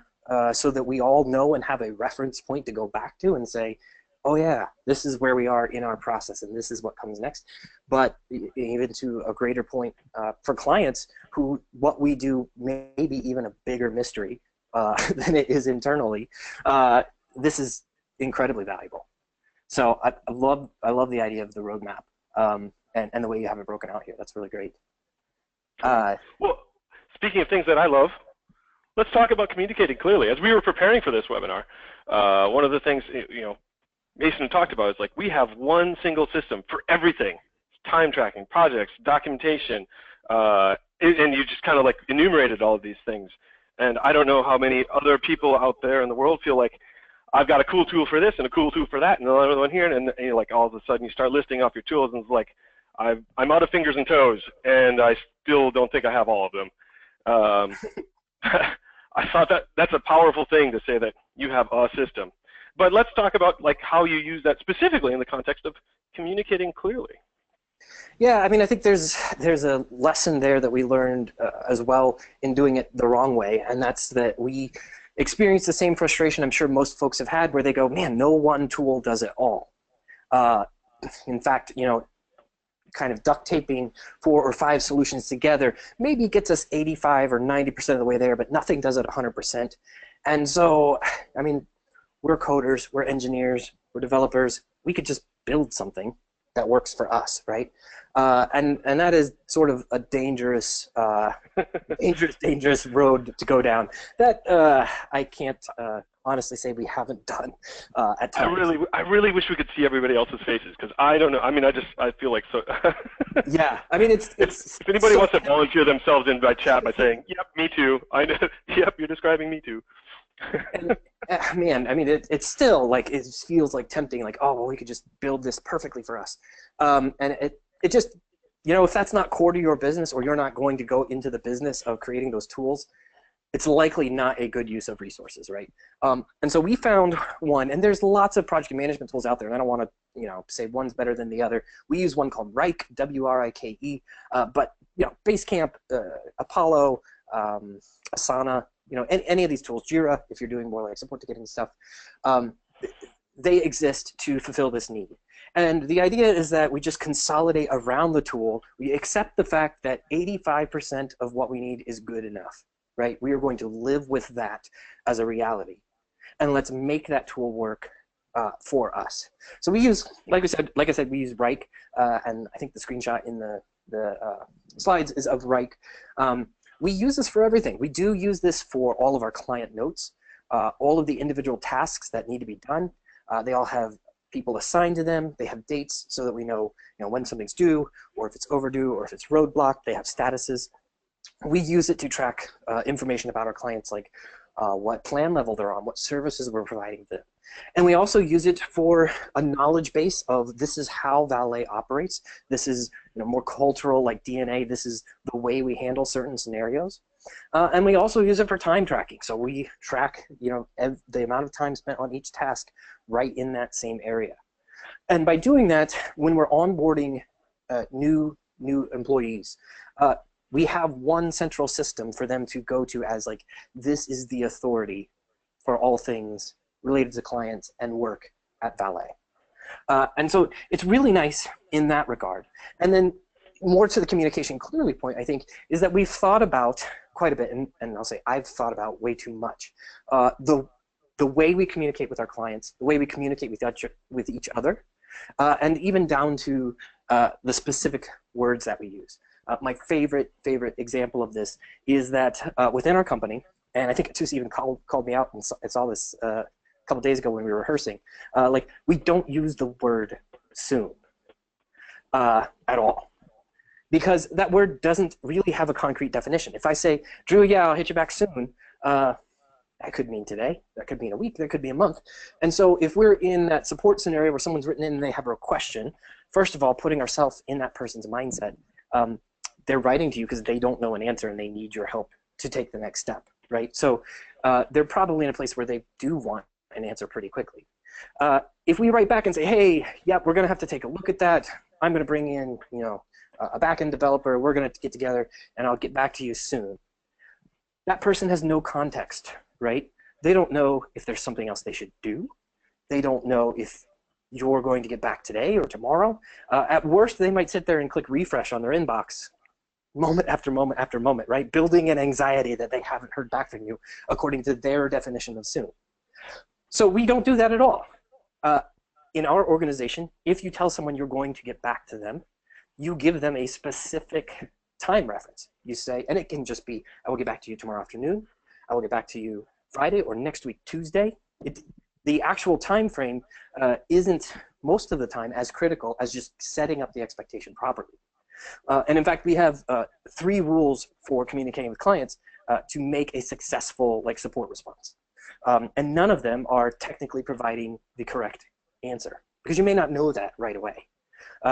so that we all know and have a reference point to go back to and say, oh yeah, this is where we are in our process and this is what comes next. But even to a greater point, for clients who what we do may be even a bigger mystery than it is internally, this is incredibly valuable. So I love the idea of the roadmap, and the way you have it broken out here. That's really great. Well, speaking of things that I love, let's talk about communicating clearly. As we were preparing for this webinar, one of the things Mason talked about is like we have one single system for everything: time tracking, projects, documentation, and you just kind of like enumerated all of these things. And I don't know how many other people out there in the world feel like I've got a cool tool for this and a cool tool for that and another one here, and like all of a sudden you start listing off your tools and it's like I'm out of fingers and toes and I still don't think I have all of them. I thought that's a powerful thing to say that you have a system. But let's talk about like how you use that specifically in the context of communicating clearly. Yeah, I mean, I think there's a lesson there that we learned as well in doing it the wrong way, and that's that we experience the same frustration I'm sure most folks have had, where they go, man, no one tool does it all. In fact, kind of duct taping 4 or 5 solutions together maybe gets us 85 or 90% of the way there, but nothing does it 100%. And so, I mean, we're coders, we're engineers, we're developers. We could just build something that works for us, right? And that is sort of a dangerous, dangerous road to go down. That I can't honestly say we haven't done at times. I really wish we could see everybody else's faces, because I don't know. I mean, I feel like so. Yeah, I mean, it's if anybody so wants to volunteer themselves in by chat by saying, "Yep, me too," I know. Yep, you're describing me too. And, man, I mean, it's still like, it feels like tempting, like, oh, well, we could just build this perfectly for us. And it just, you know, if that's not core to your business, or you're not going to go into the business of creating those tools, it's likely not a good use of resources, right? And so we found one, and there's lots of project management tools out there, and I don't want to, you know, say one's better than the other. We use one called Rike, W-R-I-K-E, but, you know, Basecamp, Apollo, Asana, you know, any of these tools, Jira, if you're doing more like support ticketing stuff, they exist to fulfill this need. And the idea is that we just consolidate around the tool. We accept the fact that 85% of what we need is good enough, right? We are going to live with that as a reality. And let's make that tool work for us. So we use, like I said, we use Rike, and I think the screenshot in the slides is of Rike. We use this for everything. We do use this for all of our client notes, all of the individual tasks that need to be done. They all have people assigned to them. They have dates so that we know, when something's due, or if it's overdue, or if it's roadblocked. They have statuses. We use it to track information about our clients, like what plan level they're on, what services we're providing them. And we also use it for a knowledge base of, this is how Valet operates. This is more cultural, like DNA. This is the way we handle certain scenarios. And we also use it for time tracking. So we track the amount of time spent on each task right in that same area. And by doing that, when we're onboarding new employees, we have one central system for them to go to as, like, this is the authority for all things related to clients and work at Valet. And so it's really nice in that regard. And then more to the communication clearly point, I think, is that we've thought about quite a bit, and I'll say I've thought about way too much, the way we communicate with our clients, the way we communicate with each other, and even down to the specific words that we use. My favorite example of this is that within our company, and I think Atus even called me out and saw this a couple days ago when we were rehearsing, like, we don't use the word soon at all, because that word doesn't really have a concrete definition. If I say, Drew, yeah, I'll hit you back soon, that could mean today, that could mean a week, that could be a month. And so if we're in that support scenario where someone's written in and they have a question, first of all, putting ourselves in that person's mindset, they're writing to you because they don't know an answer and they need your help to take the next step, right? So they're probably in a place where they do want an answer pretty quickly. If we write back and say, hey, yep, we're going to have to take a look at that. I'm going to bring in, a backend developer. We're going to get together, and I'll get back to you soon. That person has no context, right? They don't know if there's something else they should do. They don't know if you're going to get back today or tomorrow. At worst, they might sit there and click refresh on their inbox moment after moment after moment, right? Building an anxiety that they haven't heard back from you according to their definition of soon. So we don't do that at all. In our organization, if you tell someone you're going to get back to them, you give them a specific time reference. You say, and it can just be, I will get back to you tomorrow afternoon, I will get back to you Friday, or next week Tuesday. The actual time frame isn't most of the time as critical as just setting up the expectation properly. And in fact, we have 3 rules for communicating with clients to make a successful support response. And none of them are technically providing the correct answer, because you may not know that right away.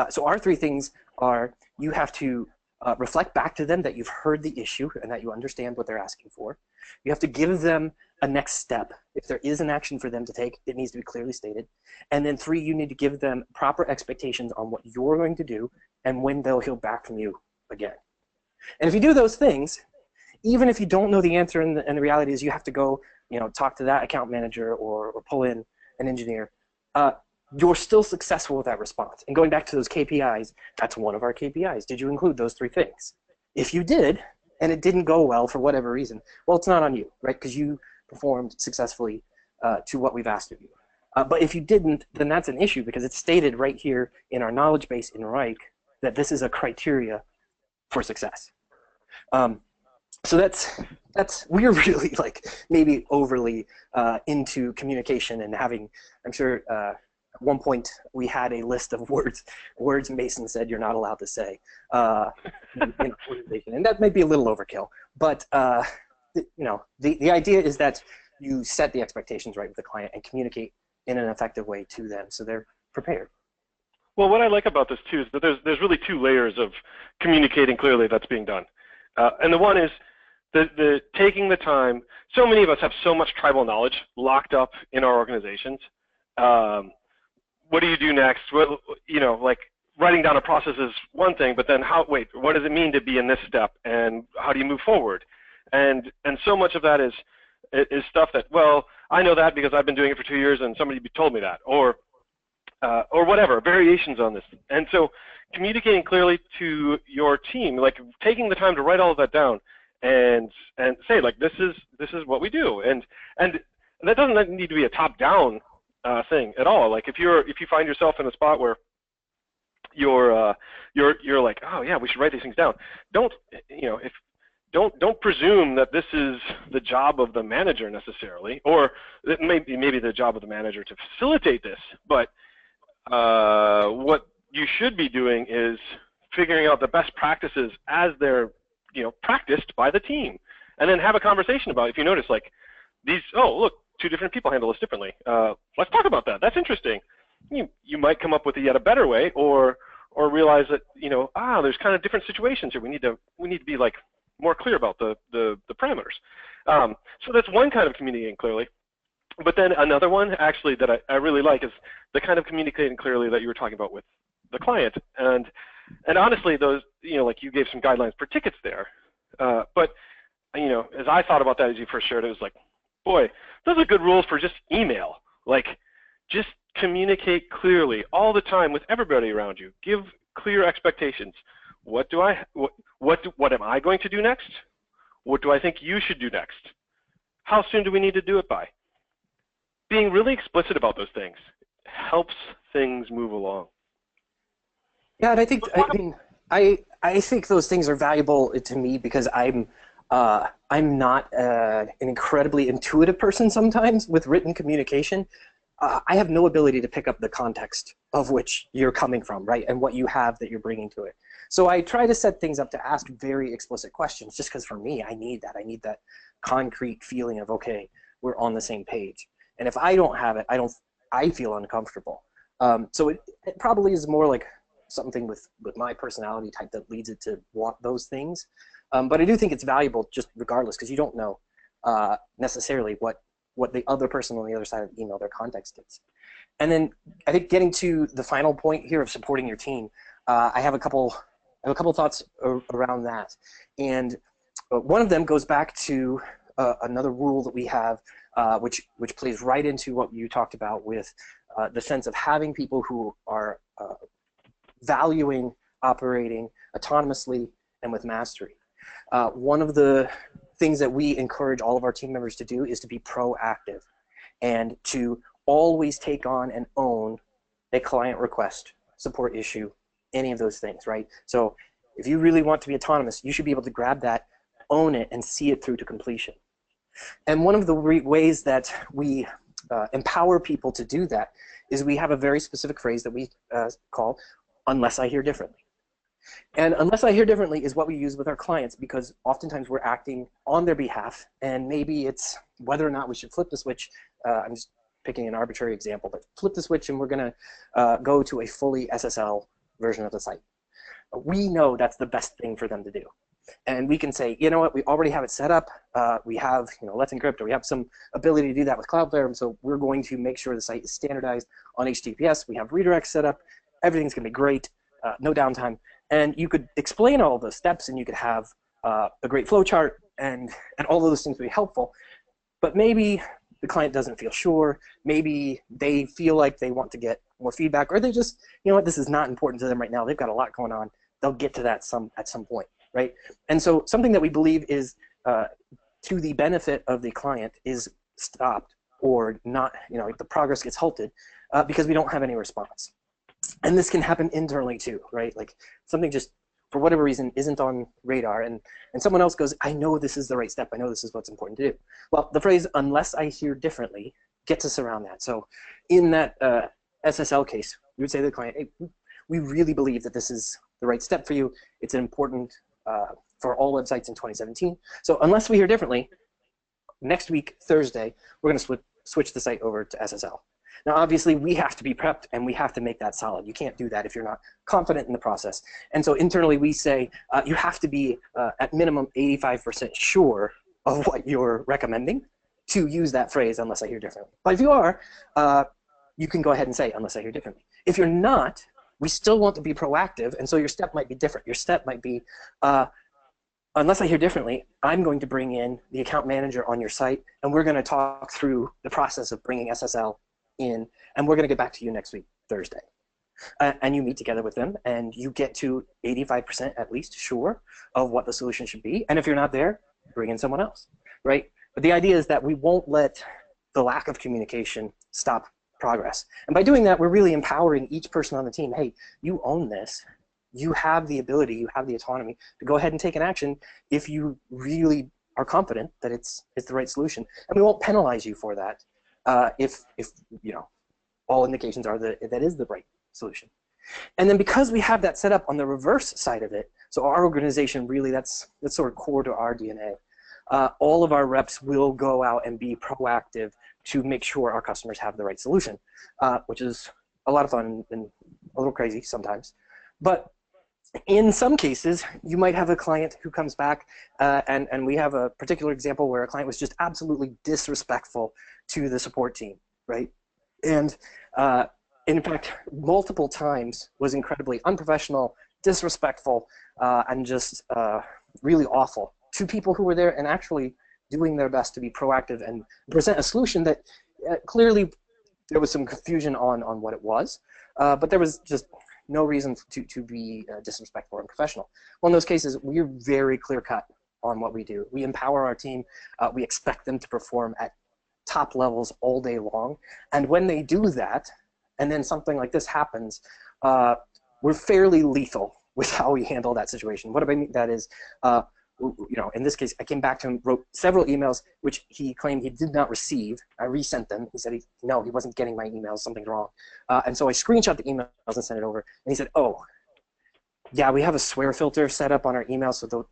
So our 3 things are, you have to reflect back to them that you've heard the issue and that you understand what they're asking for. You have to give them a next step. If there is an action for them to take, it needs to be clearly stated. And then 3, you need to give them proper expectations on what you're going to do and when they'll hear back from you again. And if you do those things, even if you don't know the answer, and the reality is you have to go talk to that account manager or pull in an engineer, you're still successful with that response. And going back to those KPIs, that's one of our KPIs. Did you include those 3 things? If you did, and it didn't go well for whatever reason, well, it's not on you, right? Because you performed successfully to what we've asked of you. But if you didn't, then that's an issue because it's stated right here in our knowledge base in Reich that this is a criteria for success. So that's we're really like maybe overly into communication and having, I'm sure at one point we had a list of words Mason said you're not allowed to say in organization, and that might be a little overkill. But the idea is that you set the expectations right with the client and communicate in an effective way to them so they're prepared. Well, what I like about this too is that there's really two layers of communicating clearly that's being done. And the one is the taking the time. So many of us have so much tribal knowledge locked up in our organizations. What do you do next? What, like writing down a process is one thing, but then what does it mean to be in this step, and how do you move forward? And so much of that is stuff that, well, I know that because I've been doing it for 2 years and somebody told me that, or whatever, variations on this. And so communicating clearly to your team, like taking the time to write all of that down and say, like, this is what we do. And that doesn't need to be a top-down thing at all. Like if you find yourself in a spot where you're like, oh yeah, we should write these things down. Don't presume that this is the job of the manager necessarily, or it may be maybe the job of the manager to facilitate this. But what you should be doing is figuring out the best practices as they're practiced by the team, and then have a conversation about, if you notice, like these, oh look, 2 different people handle this differently. Let's talk about that. That's interesting. You might come up with yet a better way, or realize that there's kind of different situations here. We need to be like more clear about the parameters. So that's one kind of communicating clearly. But then another one actually that I really like is the kind of communicating clearly that you were talking about with the client. And honestly, those, like you gave some guidelines for tickets there. But as I thought about that as you first shared, it was like, boy, those are good rules for just email. Like, just communicate clearly all the time with everybody around you. Give clear expectations. What am I going to do next? What do I think you should do next? How soon do we need to do it by? Being really explicit about those things helps things move along. Yeah, and I think those things are valuable to me because I'm not an incredibly intuitive person sometimes with written communication. I have no ability to pick up the context of which you're coming from, right, and what you have that you're bringing to it. So I try to set things up to ask very explicit questions just because for me, I need that. I need that concrete feeling of, okay, we're on the same page. And if I don't have it, I feel uncomfortable. So it probably is more like something with my personality type that leads it to want those things. But I do think it's valuable just regardless, because you don't know necessarily what the other person on the other side of the email, their context is. And then I think getting to the final point here of supporting your team, I have a couple thoughts around that. And one of them goes back to another rule that we have, which plays right into what you talked about with the sense of having people who are valuing operating autonomously and with mastery. One of the things that we encourage all of our team members to do is to be proactive and to always take on and own a client request, support issue, any of those things, right? So if you really want to be autonomous, you should be able to grab that, own it, and see it through to completion. And one of the ways that we empower people to do that is we have a very specific phrase that we call, unless I hear differently. And unless I hear differently is what we use with our clients, because oftentimes we're acting on their behalf, and maybe it's whether or not we should flip the switch. I'm just picking an arbitrary example, but flip the switch and we're going to go to a fully SSL version of the site. We know that's the best thing for them to do. And we can say, you know what, we already have it set up. We have, Let's Encrypt, or we have some ability to do that with Cloudflare, and so we're going to make sure the site is standardized on HTTPS. We have redirects set up. Everything's going to be great, no downtime. And you could explain all of those steps, and you could have a great flowchart, and all of those things would be helpful. But maybe the client doesn't feel sure. Maybe they feel like they want to get more feedback, or they just, this is not important to them right now. They've got a lot going on. They'll get to that at some point, right? And so something that we believe is to the benefit of the client is stopped or not, the progress gets halted because we don't have any response. And this can happen internally too, right? Like something just, for whatever reason, isn't on radar, and someone else goes, I know this is the right step. I know this is what's important to do. Well, the phrase, unless I hear differently, gets us around that. So in that SSL case, we would say to the client, hey, we really believe that this is the right step for you. It's important for all websites in 2017. So unless we hear differently, next week, Thursday, we're going to switch the site over to SSL. Now, obviously, we have to be prepped, and we have to make that solid. You can't do that if you're not confident in the process. And so internally, we say you have to be, at minimum, 85% sure of what you're recommending to use that phrase, unless I hear differently. But if you are, you can go ahead and say, unless I hear differently. If you're not, we still want to be proactive, and so your step might be different. Your step might be, unless I hear differently, I'm going to bring in the account manager on your site, and we're going to talk through the process of bringing SSL in, and we're going to get back to you next week, Thursday. And you meet together with them, and you get to 85% at least sure of what the solution should be. And if you're not there, bring in someone else, right? But the idea is that we won't let the lack of communication stop progress. And by doing that, we're really empowering each person on the team. Hey, you own this. You have the ability, you have the autonomy to go ahead and take an action if you really are confident that it's the right solution. And we won't penalize you for that if all indications are that that is the right solution. And then because we have that set up on the reverse side of it, so our organization really, that's sort of core to our DNA. All of our reps will go out and be proactive to make sure our customers have the right solution, which is a lot of fun and a little crazy sometimes. But in some cases, you might have a client who comes back, and we have a particular example where a client was just absolutely disrespectful to the support team, right? And in fact, multiple times was incredibly unprofessional, disrespectful, and just really awful to people who were there and actually doing their best to be proactive and present a solution that clearly there was some confusion on what it was, but there was just no reason to be disrespectful or unprofessional. Well, in those cases, we're very clear-cut on what we do. We empower our team. We expect them to perform at top levels all day long. And when they do that, and then something like this happens, we're fairly lethal with how we handle that situation. What I mean that is, in this case, I came back to him, wrote several emails, which he claimed he did not receive. I resent them. He said, no, he wasn't getting my emails, something's wrong. And so I screenshot the emails and sent it over. And he said, oh, yeah, we have a swear filter set up on our emails, so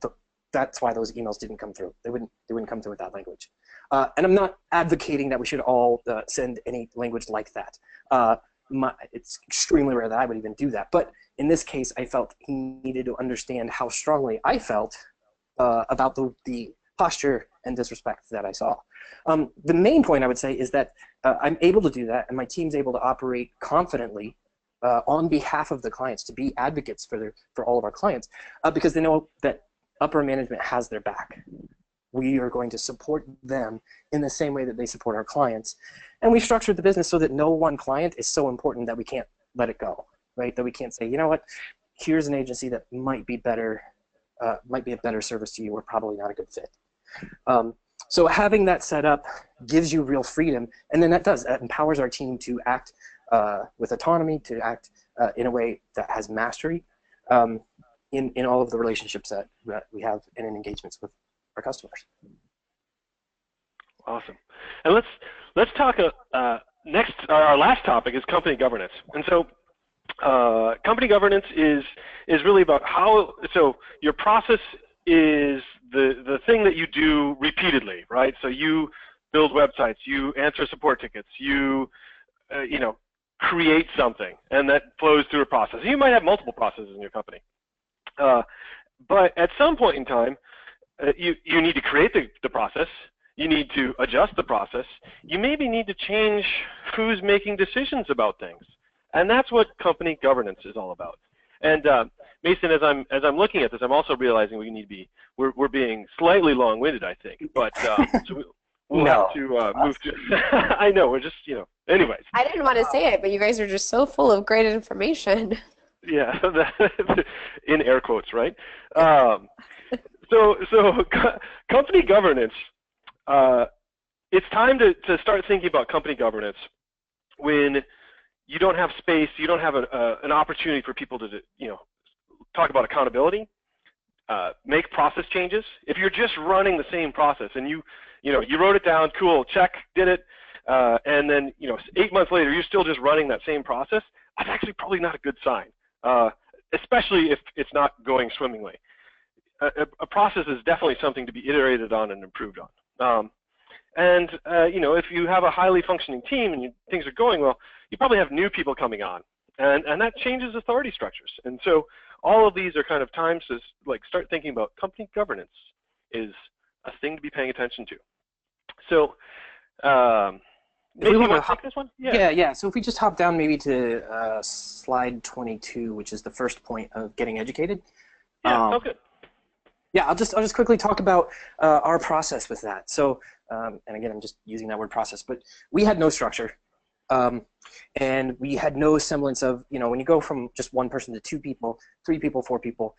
that's why those emails didn't come through. They wouldn't come through with that language. And I'm not advocating that we should all send any language like that. It's extremely rare that I would even do that. But in this case, I felt he needed to understand how strongly I felt about the posture and disrespect that I saw. The main point I would say is that I'm able to do that, and my team's able to operate confidently on behalf of the clients, to be advocates for all of our clients, because they know that upper management has their back. We are going to support them in the same way that they support our clients. And we've structured the business so that no one client is so important that we can't let it go, right? That we can't say, you know what, here's an agency that might be better, might be a better service to you, or probably not a good fit. So having that set up gives you real freedom, and then that empowers our team to act with autonomy, to act in a way that has mastery in all of the relationships that we have and in engagements with our customers. Awesome. And let's talk next. Our last topic is company governance. And so company governance is really about how, so your process is the thing that you do repeatedly, right? So you build websites, you answer support tickets, you create something, and that flows through a process. You might have multiple processes in your company, but at some point in time, you need to create the process. You need to adjust the process. You maybe need to change who's making decisions about things, and that's what company governance is all about. And Mason, as I'm looking at this, I'm also realizing we're being slightly long-winded, I think. But so we'll have to move to. I know, we're just Anyways. I didn't want to say it, but you guys are just so full of great information. Yeah, in air quotes, right? So company governance it's time to start thinking about company governance when you don't have space, you don't have an opportunity for people to, talk about accountability, make process changes. If you're just running the same process and you wrote it down, cool, check, did it, and then 8 months later you're still just running that same process, that's actually probably not a good sign, especially if it's not going swimmingly. A process is definitely something to be iterated on and improved on. If you have a highly functioning team and things are going well, you probably have new people coming on, and that changes authority structures. And so all of these are kind of times to start thinking about company governance is a thing to be paying attention to. So maybe you want to take this one? Yeah. So if we just hop down maybe to slide 22, which is the first point of getting educated. Yeah, okay. Yeah, I'll just quickly talk about our process with that. So, and again, I'm just using that word process, but we had no structure, and we had no semblance of, when you go from just one person to 2 people, 3 people, 4 people,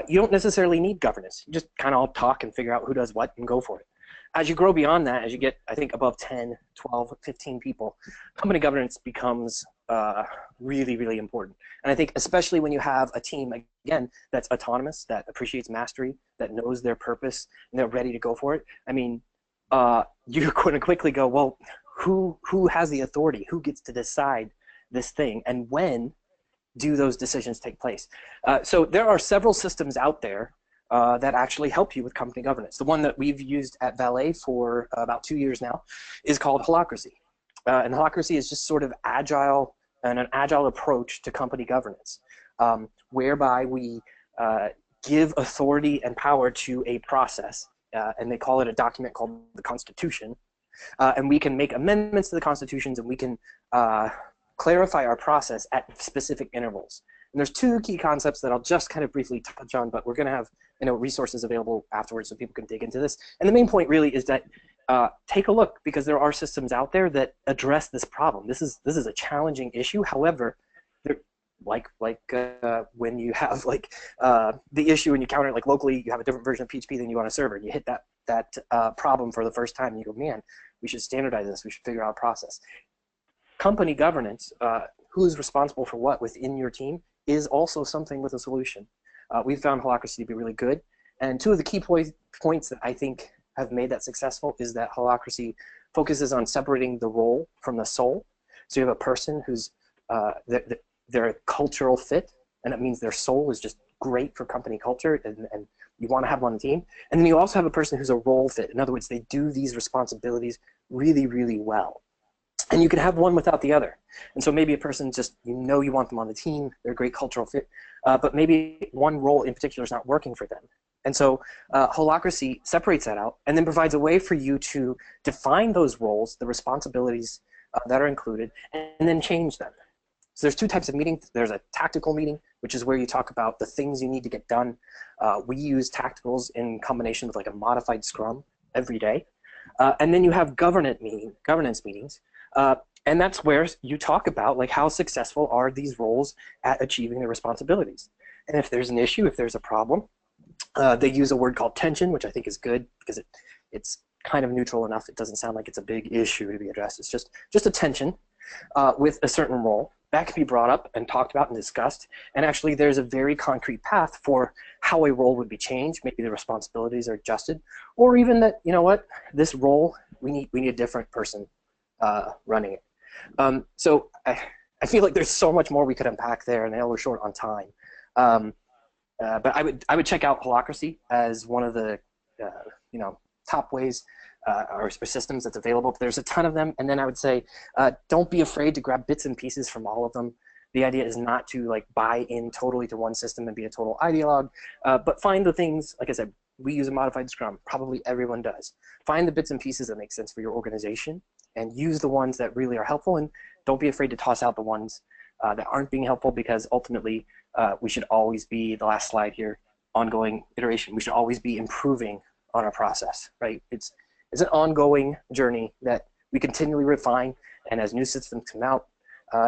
you don't necessarily need governance. You just kind of all talk and figure out who does what and go for it. As you grow beyond that, as you get, I think, above 10, 12, 15 people, company governance becomes really, really important. And I think especially when you have a team, again, that's autonomous, that appreciates mastery, that knows their purpose, and they're ready to go for it. I mean, you're going to quickly go, well, who has the authority? Who gets to decide this thing? And when do those decisions take place? So there are several systems out there that actually help you with company governance. The one that we've used at Valet for about 2 years now is called Holacracy. And Holacracy is just sort of an agile approach to company governance, whereby we give authority and power to a process, and they call it a document called the Constitution, and we can make amendments to the constitutions, and we can clarify our process at specific intervals. And there's 2 key concepts that I'll just kind of briefly touch on, but we're going to have resources available afterwards so people can dig into this. And the main point really is that take a look, because there are systems out there that address this problem. This is a challenging issue. However, when you have the issue and you counter it locally, you have a different version of PHP than you on a server, and you hit that problem for the first time, and you go, man, we should standardize this. We should figure out a process. Company governance, who's responsible for what within your team, is also something with a solution. We've found Holacracy to be really good, and 2 of the key points that I think have made that successful is that Holacracy focuses on separating the role from the soul. So you have a person who's they're a cultural fit, and that means their soul is just great for company culture, and you want to have them on the team. And then you also have a person who's a role fit. In other words, they do these responsibilities really, really well. And you can have one without the other. And so maybe a person just, you want them on the team, they're a great cultural fit, but maybe one role in particular is not working for them. And so Holacracy separates that out and then provides a way for you to define those roles, the responsibilities that are included, and then change them. So there's 2 types of meetings. There's a tactical meeting, which is where you talk about the things you need to get done. We use tacticals in combination with a modified Scrum every day. And then you have governance meetings. And that's where you talk about how successful are these roles at achieving their responsibilities. And if there's an issue, if there's a problem, they use a word called tension, which I think is good because it's kind of neutral enough. It doesn't sound like it's a big issue to be addressed. It's just a tension with a certain role. That can be brought up and talked about and discussed. And actually, there's a very concrete path for how a role would be changed. Maybe the responsibilities are adjusted, or even that, this role, we need a different person running it. So I feel like there's so much more we could unpack there, and I know we're short on time. But I would check out Holacracy as one of the top ways or systems that's available. There's a ton of them, and then I would say don't be afraid to grab bits and pieces from all of them. The idea is not to buy in totally to one system and be a total ideologue, but find the things, like I said, we use a modified Scrum. Probably everyone does. Find the bits and pieces that make sense for your organization and use the ones that really are helpful, and don't be afraid to toss out the ones that aren't being helpful, because ultimately we should always be, the last slide here, ongoing iteration. We should always be improving on our process, right? It's an ongoing journey that we continually refine, and as new systems come out,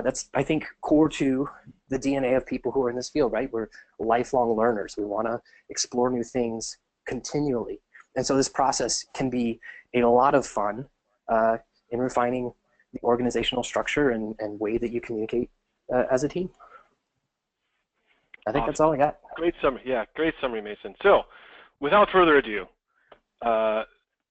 that's, I think, core to the DNA of people who are in this field, right? We're lifelong learners. We want to explore new things continually. And so this process can be a lot of fun, in refining the organizational structure and way that you communicate as a team. I think that's all I got. Great summary. Yeah, great summary, Mason. So, without further ado,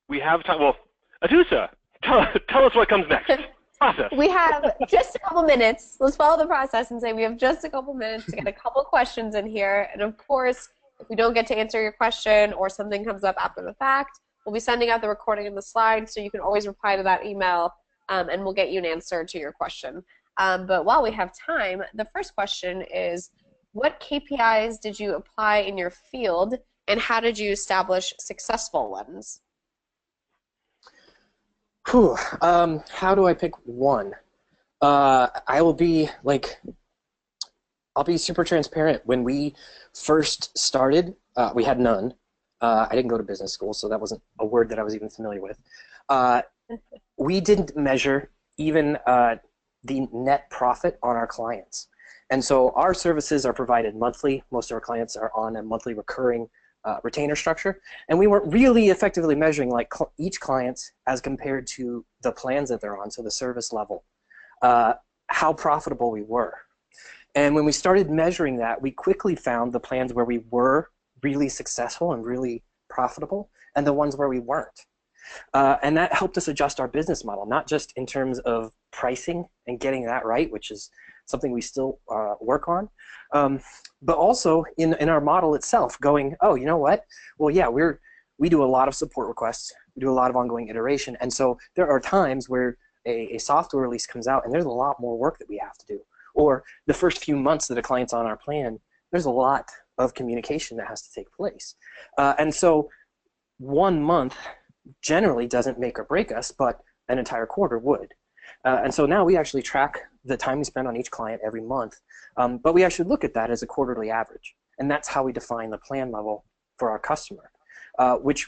we have time. Well, Atusa, tell us what comes next. Process. We have just a couple minutes. Let's follow the process and say we have just a couple minutes to get a couple questions in here. And of course, if we don't get to answer your question or something comes up after the fact, we'll be sending out the recording and the slides, so you can always reply to that email, and we'll get you an answer to your question. But while we have time, the first question is, what KPIs did you apply in your field, and how did you establish successful ones? How do I pick one? I'll be super transparent. When we first started, we had none. I didn't go to business school, so that wasn't a word that I was even familiar with. We didn't measure even the net profit on our clients. And so our services are provided monthly. Most of our clients are on a monthly recurring retainer structure. And we weren't really effectively measuring each client as compared to the plans that they're on, so the service level, how profitable we were. And when we started measuring that, we quickly found the plans where we were really successful and really profitable, and the ones where we weren't. And that helped us adjust our business model, not just in terms of pricing and getting that right, which is something we still work on, but also in our model itself, going, oh, you know what? Well, yeah, we do a lot of support requests. We do a lot of ongoing iteration. And so there are times where a software release comes out and there's a lot more work that we have to do. Or the first few months that a client's on our plan, there's a lot of communication that has to take place. And so 1 month generally doesn't make or break us, but an entire quarter would. And so now we actually track the time we spend on each client every month, but we actually look at that as a quarterly average. And that's how we define the plan level for our customer, which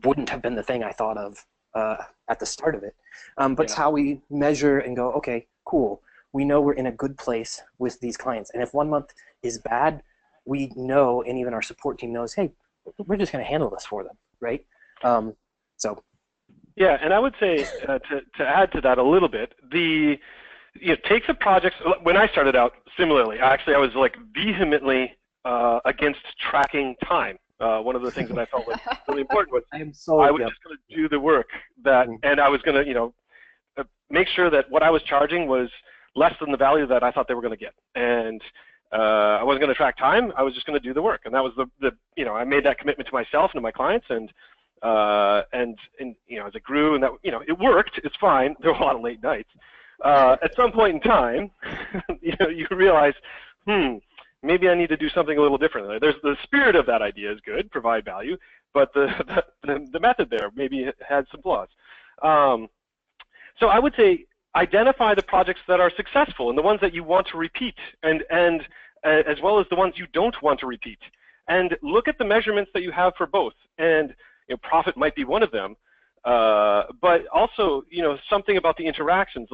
wouldn't have been the thing I thought of at the start of it. But it's how we measure and go, okay, cool. We know we're in a good place with these clients. And if 1 month is bad, we know, and even our support team knows, hey, we're just going to handle this for them, right? So. Yeah, and I would say to add to that a little bit, take the projects. When I started out, similarly, I was vehemently against tracking time. One of the things that I felt was really important was I was just going to do the work and I was going to, make sure that what I was charging was less than the value that I thought they were going to get. And I wasn't going to track time. I was just going to do the work, and that was I made that commitment to myself and to my clients, and as it grew, and that it worked. It's fine. There were a lot of late nights. At some point in time, you realize, maybe I need to do something a little different. There's the spirit of that idea is good, provide value, but the method there maybe had some flaws. So I would say identify the projects that are successful and the ones that you want to repeat, and as well as the ones you don't want to repeat, and look at the measurements that you have for both. And profit might be one of them, but also something about the interactions,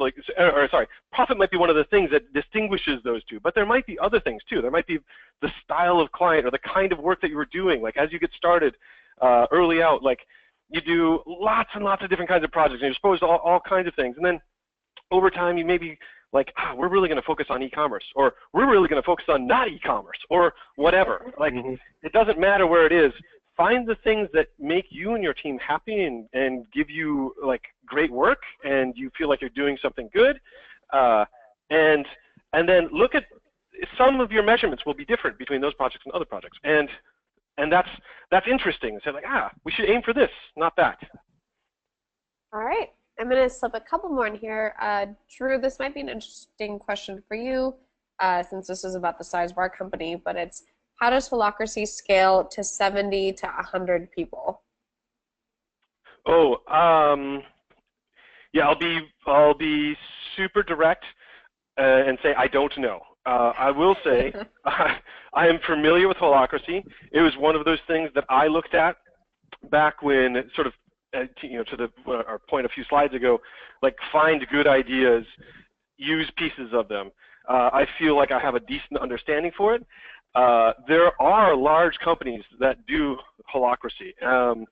profit might be one of the things that distinguishes those two, but there might be other things too. There might be the style of client or the kind of work that you were doing. Like as you get started early out, you do lots and lots of different kinds of projects, and you're exposed to all kinds of things, and then over time you may be we're really going to focus on e-commerce, or we're really going to focus on not e-commerce, or whatever. It doesn't matter where it is. Find the things that make you and your team happy and give you great work, and you feel like you're doing something good, and then look at some of your measurements will be different between those projects and other projects, and that's interesting. So we should aim for this, not that. All right, I'm going to slip a couple more in here. Drew, this might be an interesting question for you, since this is about the size of our company, but it's, how does Holacracy scale to 70 to 100 people? Oh, yeah, I'll be super direct and say I don't know. I will say I am familiar with Holacracy. It was one of those things that I looked at back when sort of to our point a few slides ago, find good ideas, use pieces of them. I feel like I have a decent understanding for it. There are large companies that do Holacracy. And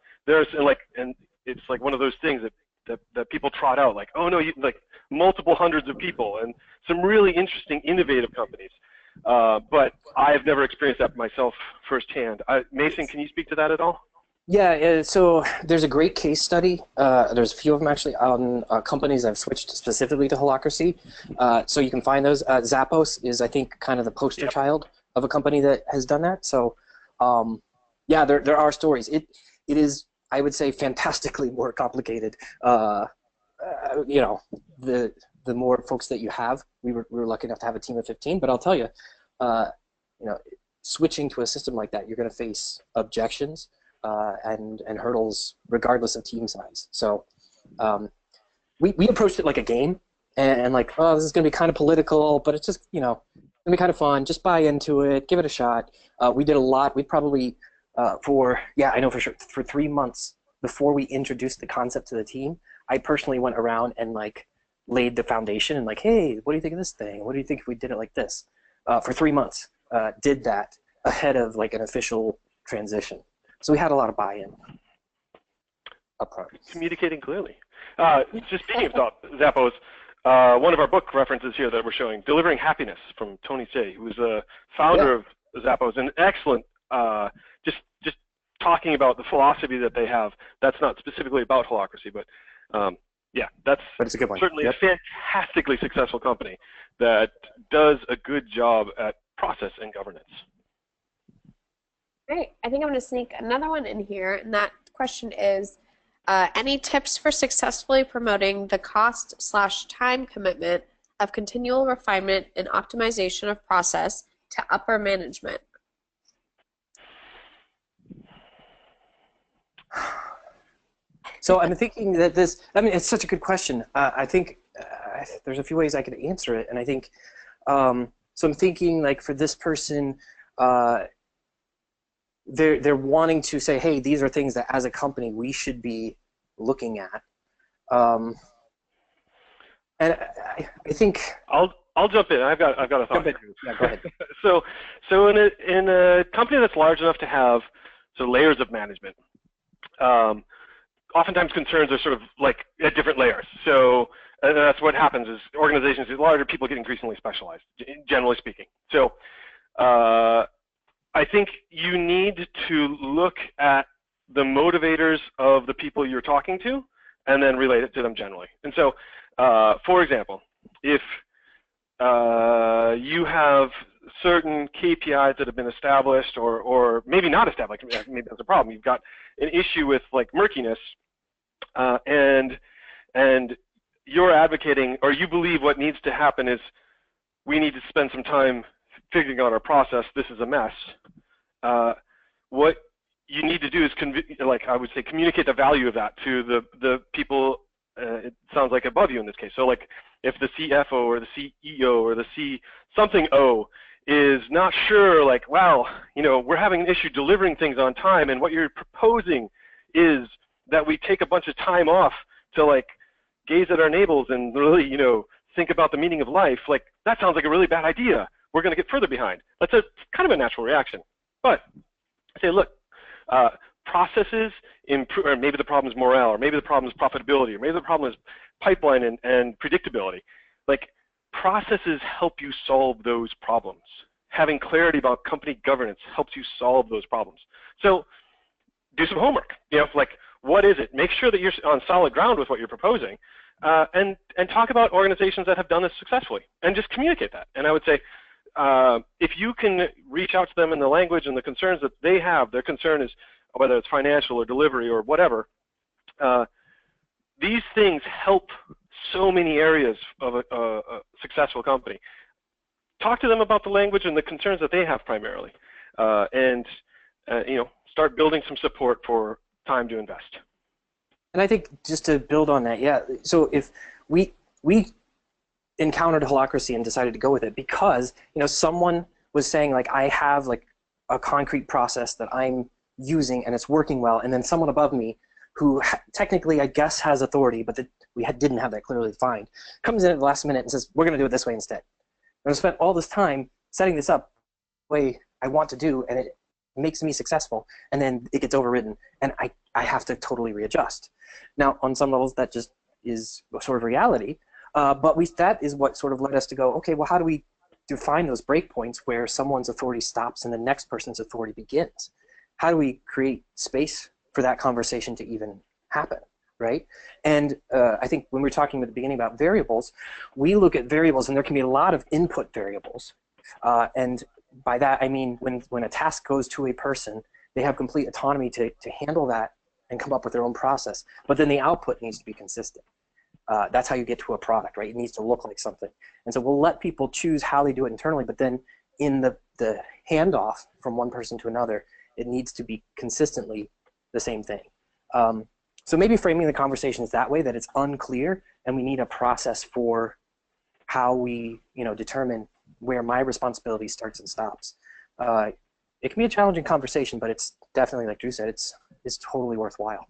it's one of those things that that people trot out, like, oh no, like multiple hundreds of people, and some really interesting, innovative companies. But I've never experienced that myself firsthand. Mason, can you speak to that at all? Yeah, so there's a great case study. There's a few of them actually on companies that have switched specifically to Holacracy. So you can find those. Zappos is, I think, kind of the poster child of a company that has done that. So, yeah, there are stories. It is, I would say, fantastically more complicated. You know, the more folks that you have. We were lucky enough to have a team of 15, but I'll tell you, you know, switching to a system like that, you're going to face objections and hurdles regardless of team size. So we approached it like a game, and like, oh, this is going to be kind of political, but it's just, you know, going to be kind of fun. Just buy into it, give it a shot. We did a lot. We probably I know for sure, for 3 months before we introduced the concept to the team, I personally went around and like laid the foundation and like, hey, what do you think of this thing? What do you think if we did it like this? For 3 months, did that ahead of like an official transition. So we had a lot of buy-in upfront. Communicating clearly. Just speaking of Zappos, one of our book references here that we're showing, Delivering Happiness from Tony Hsieh, who's a founder of Zappos, an excellent, just talking about the philosophy that they have. That's not specifically about Holacracy, but yeah, but it's a good one. Certainly a fantastically successful company that does a good job at process and governance. Great. I think I'm going to sneak another one in here, and that question is, any tips for successfully promoting the cost/time commitment of continual refinement and optimization of process to upper management? So I'm thinking that this, I mean, it's such a good question. I think there's a few ways I could answer it, and I think, so I'm thinking like for this person, they're wanting to say, hey, these are things that as a company we should be looking at. And I think I'll jump in. I've got a thought. Yeah, go ahead. So in a company that's large enough to have layers of management, oftentimes concerns are sort of like at different layers. So that's what happens is organizations get larger, people get increasingly specialized, generally speaking. So I think you need to look at the motivators of the people you're talking to and then relate it to them generally. And so, for example, if you have certain KPIs that have been established or maybe not established, maybe that's a problem. You've got an issue with like murkiness and you're advocating or you believe what needs to happen is we need to spend some time figuring out our process, this is a mess. What you need to do is, like I would say, communicate the value of that to the people, it sounds like above you in this case. So like if the CFO or the CEO or the something O is not sure, like, wow, you know, we're having an issue delivering things on time, and what you're proposing is that we take a bunch of time off to like gaze at our navels and really, you know, think about the meaning of life. Like that sounds like a really bad idea. We're going to get further behind. That's kind of a natural reaction. But say, look, processes improve, or maybe the problem is morale, or maybe the problem is profitability, or maybe the problem is pipeline and predictability. Like processes help you solve those problems. Having clarity about company governance helps you solve those problems. So do some homework. You know, like what is it? Make sure that you're on solid ground with what you're proposing, and talk about organizations that have done this successfully, and just communicate that. And I would say, if you can reach out to them in the language and the concerns that they have, their concern is whether it's financial or delivery or whatever, these things help so many areas of a successful company. Talk to them about the language and the concerns that they have primarily, and you know, start building some support for time to invest. And I think just to build on that, yeah, so if we encountered Holacracy and decided to go with it because, you know, someone was saying like, I have like a concrete process that I'm using and it's working well, and then someone above me who technically I guess has authority, but didn't have that clearly defined, comes in at the last minute and says, we're going to do it this way instead. And I spent all this time setting this up the way I want to do, and makes me successful, and then it gets overridden, and I have to totally readjust. Now, on some levels, that just is sort of reality, but that is what sort of led us to go, okay, well, how do we define those breakpoints where someone's authority stops and the next person's authority begins? How do we create space for that conversation to even happen, right? And I think when we were talking at the beginning about variables, we look at variables, and there can be a lot of input variables. And by that, I mean when a task goes to a person, they have complete autonomy to handle that and come up with their own process. But then the output needs to be consistent. That's how you get to a product, right? It needs to look like something. And so we'll let people choose how they do it internally, but then in the handoff from one person to another, it needs to be consistently the same thing. So maybe framing the conversations that way, that it's unclear, and we need a process for how we, determine where my responsibility starts and stops. It can be a challenging conversation, but it's definitely, like Drew said, it's totally worthwhile.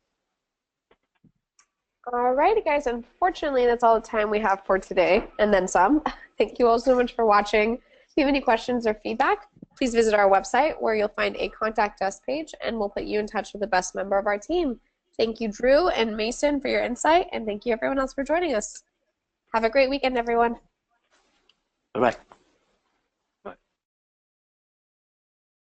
All right, guys, unfortunately, that's all the time we have for today, and then some. Thank you all so much for watching. If you have any questions or feedback, please visit our website where you'll find a contact us page, and we'll put you in touch with the best member of our team. Thank you, Drew and Mason, for your insight, and thank you everyone else for joining us. Have a great weekend, everyone. Bye-bye.